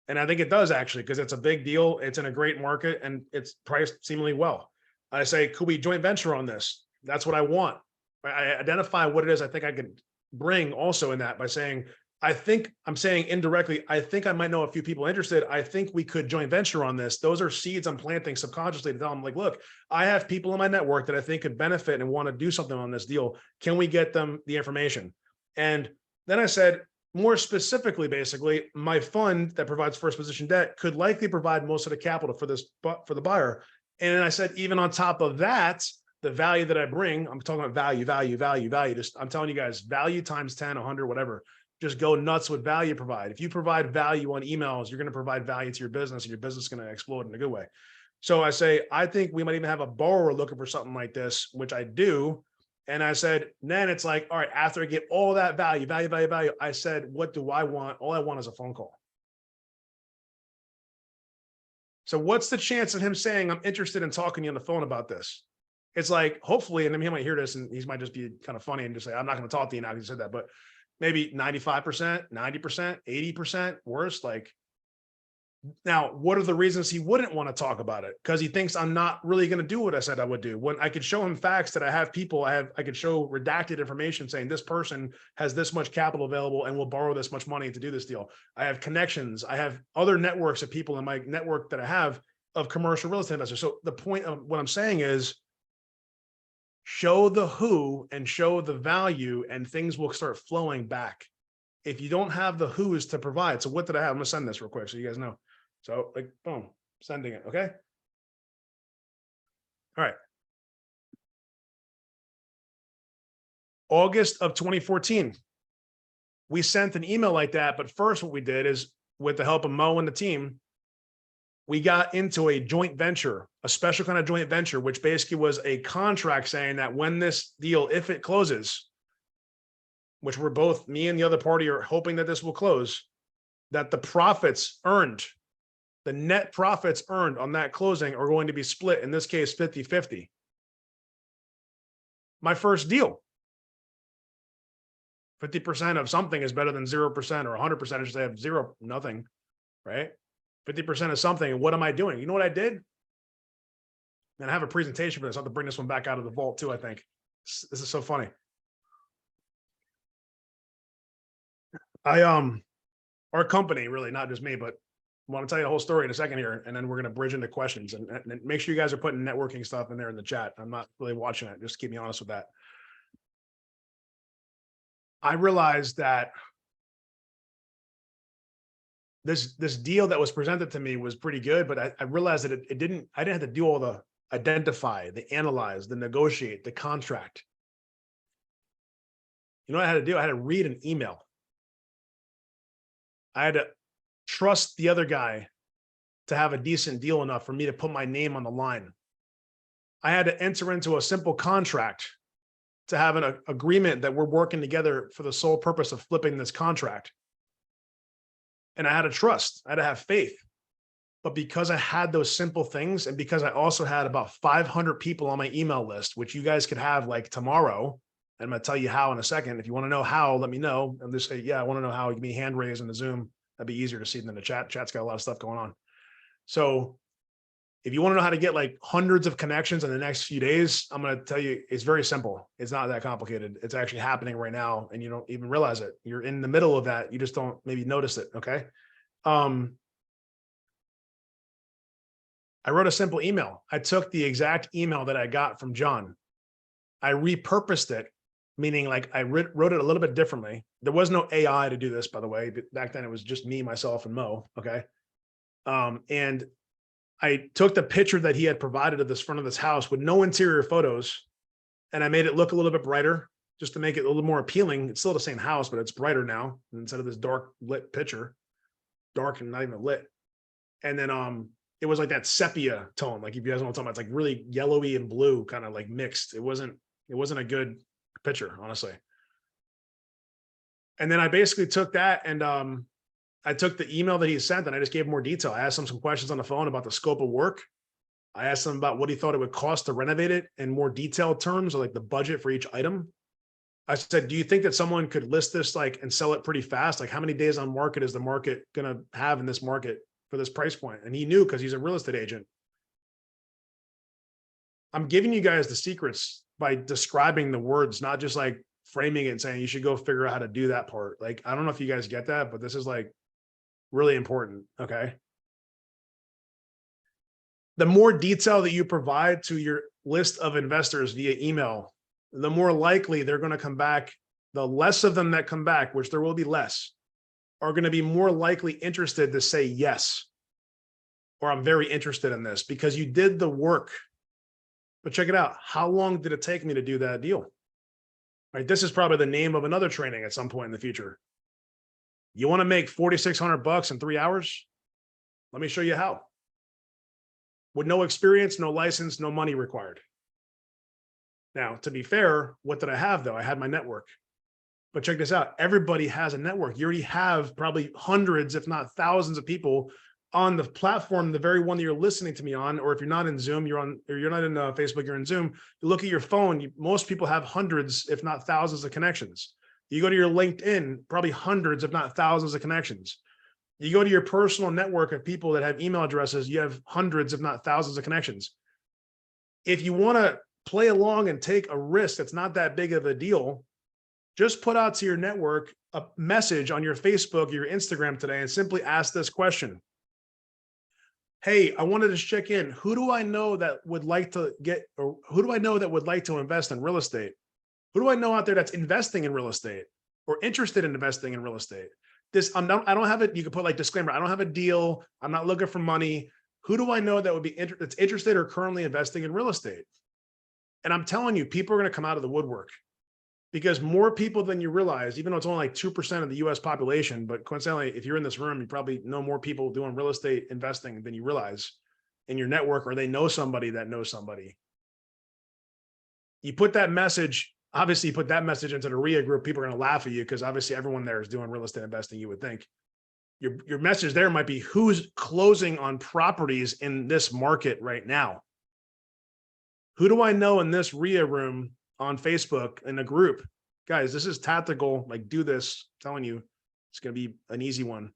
And I think it does actually, because it's a big deal. It's in a great market and it's priced seemingly well. I say, could we joint venture on this? That's what I want. I identify what it is I think I could bring also in that by saying, I think I'm saying indirectly, I think I might know a few people interested. I think we could joint venture on this. Those are seeds I'm planting subconsciously to tell them like, look, I have people in my network that I think could benefit and want to do something on this deal. Can we get them the information? And then I said, more specifically, basically, my fund that provides first position debt could likely provide most of the capital for this, for the buyer. And I said, even on top of that, the value that I bring, I'm talking about value. Just, I'm telling you guys, value times 10, 100, whatever. Just go nuts with value provide. If you provide value on emails, you're going to provide value to your business and your business is going to explode in a good way. So I say, I think we might even have a borrower looking for something like this, which I do. And I said, then it's like, all right, after I get all that value, I said, what do I want? All I want is a phone call. So what's the chance of him saying, I'm interested in talking to you on the phone about this? It's like, hopefully, and then he might hear this and he might just be kind of funny and just say, I'm not going to talk to you now because you said that, but maybe 95%, 90%, 80% worse. Like, Now, what are the reasons he wouldn't want to talk about it? Because he thinks I'm not really going to do what I said I would do. When I could show him facts that I have people, I could show redacted information saying this person has this much capital available and will borrow this much money to do this deal. I have connections. I have other networks of people in my network that I have of commercial real estate investors. So the point of what I'm saying is show the who and show the value and things will start flowing back. If you don't have the who's to provide. So what did I have? I'm gonna send this real quick so you guys know. So like, boom, sending it, okay? All right. August of 2014, we sent an email like that, but first what we did is with the help of Mo and the team, we got into a joint venture, a special kind of joint venture, which basically was a contract saying that when this deal, if it closes, which we're both, me and the other party are hoping that this will close, that the profits earned, the net profits earned on that closing are going to be split, in this case, 50-50. My first deal. 50% of something is better than 0% or 100%. I should say have zero, nothing, right? 50% of something. And what am I doing? You know what I did? And I have a presentation for this. I'll have to bring this one back out of the vault too, I think. This is so funny. Our company, really, not just me, but I want to tell you the whole story in a second here, and then we're going to bridge into questions and make sure you guys are putting networking stuff in there in the chat. I'm not really watching it. Just keep me honest with that. I realized that this deal that was presented to me was pretty good, but I realized that I didn't have to do all the identify, the analyze, the negotiate, the contract. You know what I had to do? I had to read an email. I had to trust the other guy to have a decent deal enough for me to put my name on the line. I had to enter into a simple contract to have an agreement that we're working together for the sole purpose of flipping this contract. And I had to trust, I had to have faith. But because I had those simple things, and because I also had about 500 people on my email list, which you guys could have like tomorrow, and I'm going to tell you how in a second. If you want to know how, let me know. And just say, yeah, I want to know how. Give me hand raise in the Zoom. That'd be easier to see than the chat. Chat's got a lot of stuff going on. So if you want to know how to get like hundreds of connections in the next few days, I'm going to tell you, it's very simple. It's not that complicated. It's actually happening right now. And you don't even realize it. You're in the middle of that. You just don't maybe notice it. Okay. I wrote a simple email. I took the exact email that I got from John. I repurposed it, meaning like I wrote it a little bit differently. There was no AI to do this, by the way. Back then it was just me, myself, and Mo. Okay. And I took the picture that he had provided of this front of this house with no interior photos, and I made it look a little bit brighter just to make it a little more appealing. It's still the same house, but it's brighter now instead of this dark lit picture, dark and not even lit. And then, it was like that sepia tone. Like if you guys know what I'm talking about, it's like really yellowy and blue kind of like mixed. It wasn't a good picture, honestly. And then I basically took that and, I took the email that he sent and I just gave more detail. I asked him some questions on the phone about the scope of work. I asked him about what he thought it would cost to renovate it in more detailed terms, or like the budget for each item. I said, do you think that someone could list this like and sell it pretty fast? Like how many days on market is the market going to have in this market for this price point? And he knew because he's a real estate agent. I'm giving you guys the secrets by describing the words, not just like framing it and saying you should go figure out how to do that part. Like, I don't know if you guys get that, but this is like really important. Okay. The more detail that you provide to your list of investors via email, the more likely they're going to come back. The less of them that come back, which there will be less, are going to be more likely interested to say yes, or I'm very interested in this, because you did the work. But check it out. How long did it take me to do that deal? Right. This is probably the name of another training at some point in the future. You want to make $4,600 in 3 hours? Let me show you how. With no experience, no license, no money required. Now, to be fair, what did I have though? I had my network. But check this out. Everybody has a network. You already have probably hundreds, if not thousands of people on the platform, the very one that you're listening to me on, or if you're not in Zoom, you're not in Facebook, you're in Zoom. You look at your phone, most people have hundreds, if not thousands of connections. You go to your LinkedIn, probably hundreds, if not thousands of connections. You go to your personal network of people that have email addresses, you have hundreds, if not thousands of connections. If you want to play along and take a risk that's not that big of a deal, just put out to your network a message on your Facebook, your Instagram today, and simply ask this question. Hey, I wanted to check in. Who do I know that would like to get, or who do I know that would like to invest in real estate? Who do I know out there that's investing in real estate or interested in investing in real estate? I don't have it. You can put like disclaimer. I don't have a deal. I'm not looking for money. Who do I know that would be that's interested or currently investing in real estate? And I'm telling you, people are going to come out of the woodwork because more people than you realize, even though it's only like 2% of the US population, but coincidentally, if you're in this room, you probably know more people doing real estate investing than you realize in your network, or they know somebody that knows somebody. You put that message, obviously you put that message into the RIA group, people are going to laugh at you because obviously everyone there is doing real estate investing, you would think. Your message there might be who's closing on properties in this market right now. Who do I know in this RIA room on Facebook in a group? Guys, this is tactical. Like, do this. I'm telling you, it's going to be an easy one.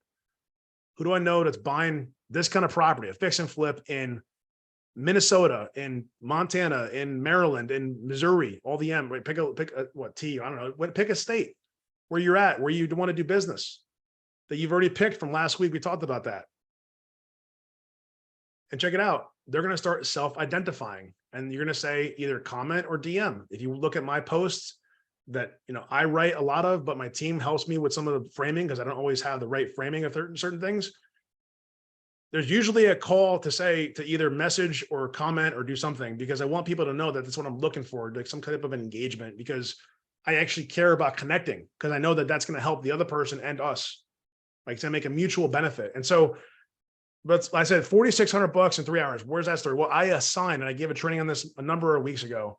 Who do I know that's buying this kind of property, a fix and flip in Minnesota, in Montana, in Maryland, in Missouri, all the M, right? Pick a what T, I don't know, pick a state where you're at, where you want to do business that you've already picked from last week. We talked about that. And check it out. They're going to start self-identifying, and you're going to say either comment or DM. If you look at my posts that, I write a lot of, but my team helps me with some of the framing because I don't always have the right framing of certain things. There's usually a call to say to either message or comment or do something, because I want people to know that that's what I'm looking for, like some type of an engagement, because I actually care about connecting, because I know that that's going to help the other person and us, like to make a mutual benefit. And so, but I said $4,600 in 3 hours. Where's that story? Well, I assigned, and I gave a training on this a number of weeks ago,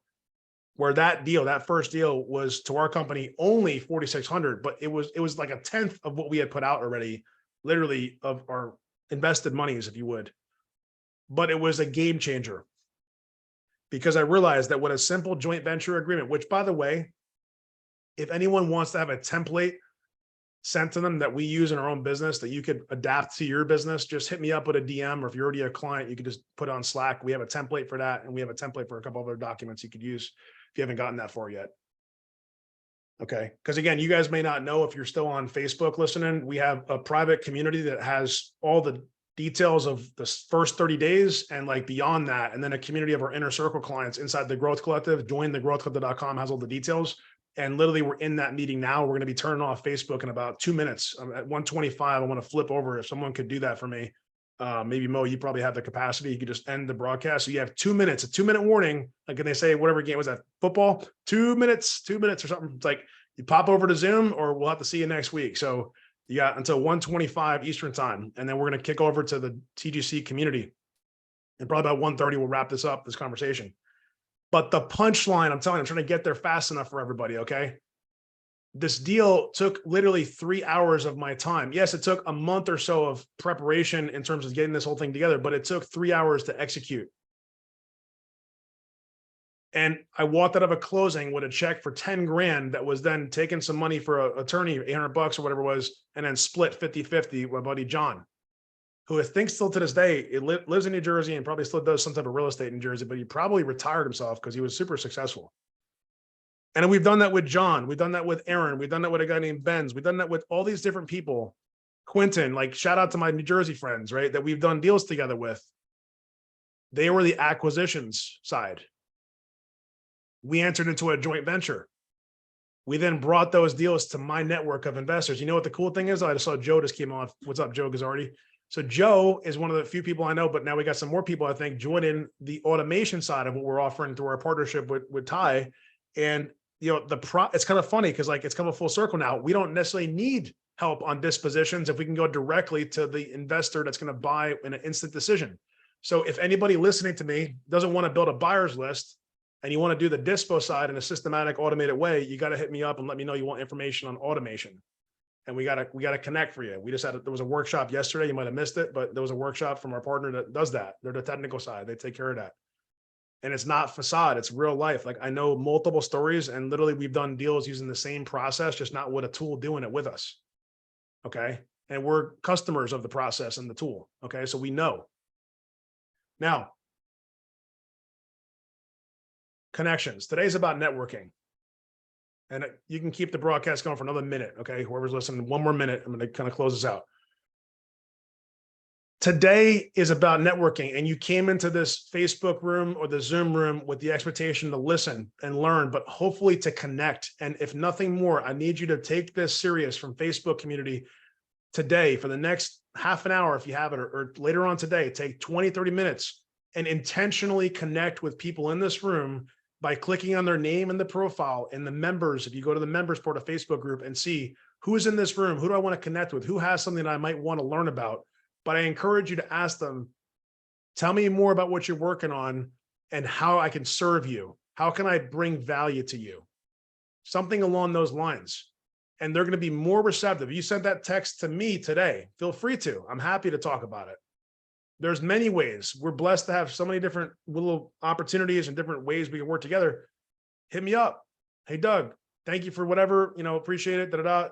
where that first deal was to our company only $4,600, but it was like a tenth of what we had put out already, literally, of our invested monies, if you would. But it was a game changer, because I realized that with a simple joint venture agreement, which, by the way, if anyone wants to have a template sent to them that we use in our own business that you could adapt to your business, just hit me up with a DM, or if you're already a client, you could just put it on Slack. We have a template for that, and we have a template for a couple other documents you could use if you haven't gotten that far yet. Okay. Because again, you guys may not know, if you're still on Facebook listening, we have a private community that has all the details of the first 30 days and like beyond that. And then a community of our inner circle clients inside the Growth Collective. Join the growthcollective.com has all the details. And literally, we're in that meeting now. We're going to be turning off Facebook in about 2 minutes. At 1:25, I want to flip over. If someone could do that for me, maybe Mo, you probably have the capacity. You could just end the broadcast. So you have 2 minutes, a 2-minute warning. Like, can they say whatever game was that? Football, 2 minutes or something. It's like you pop over to Zoom, or we'll have to see you next week. So you got until 1:25 Eastern time. And then we're going to kick over to the TGC community. And probably about 1:30, we'll wrap this conversation. But the punchline, I'm telling you, I'm trying to get there fast enough for everybody, okay? This deal took literally 3 hours of my time. Yes, it took a month or so of preparation in terms of getting this whole thing together, but it took 3 hours to execute. And I walked out of a closing with a check for 10 grand that was then taking some money for an attorney, $800 or whatever it was, and then split 50-50 with my buddy John, who I think still to this day, lives in New Jersey and probably still does some type of real estate in New Jersey, but he probably retired himself because he was super successful. And we've done that with John. We've done that with Aaron. We've done that with a guy named Benz. We've done that with all these different people. Quentin, like, shout out to my New Jersey friends, right? That we've done deals together with. They were the acquisitions side. We entered into a joint venture. We then brought those deals to my network of investors. You know what the cool thing is? I just saw Joe just came on. What's up, Joe Gazzardi? So Joe is one of the few people I know, but now we got some more people, I think, joining the automation side of what we're offering through our partnership with Ty. And, it's kind of funny because, like, it's come a full circle now. We don't necessarily need help on dispositions if we can go directly to the investor that's going to buy in an instant decision. So if anybody listening to me doesn't want to build a buyer's list and you want to do the dispo side in a systematic, automated way, you got to hit me up and let me know you want information on automation. And we got to connect for you. We just there was a workshop yesterday. You might've missed it, but there was a workshop from our partner that does that. They're the technical side. They take care of that. And it's not facade. It's real life. Like, I know multiple stories, and literally we've done deals using the same process, just not with a tool doing it with us. Okay. and we're customers of the process and the tool. Okay. So we know. Now, connections. Today's about networking. And you can keep the broadcast going for another minute. Okay. Whoever's listening, one more minute. I'm going to kind of close this out. Today is about networking, and you came into this Facebook room or the Zoom room with the expectation to listen and learn, but hopefully to connect. And if nothing more, I need you to take this serious from Facebook community today for the next half an hour, if you have it, or later on today, take 20, 30 minutes and intentionally connect with people in this room by clicking on their name in the profile and the members. If you go to the members port of Facebook group and see who's in this room, who do I want to connect with, who has something that I might want to learn about. But I encourage you to ask them, tell me more about what you're working on and how I can serve you. How can I bring value to you? Something along those lines. And they're going to be more receptive. You sent that text to me today. Feel free to. I'm happy to talk about it. There's many ways. We're blessed to have so many different little opportunities and different ways we can work together. Hit me up. Hey, Doug, thank you for whatever, appreciate it.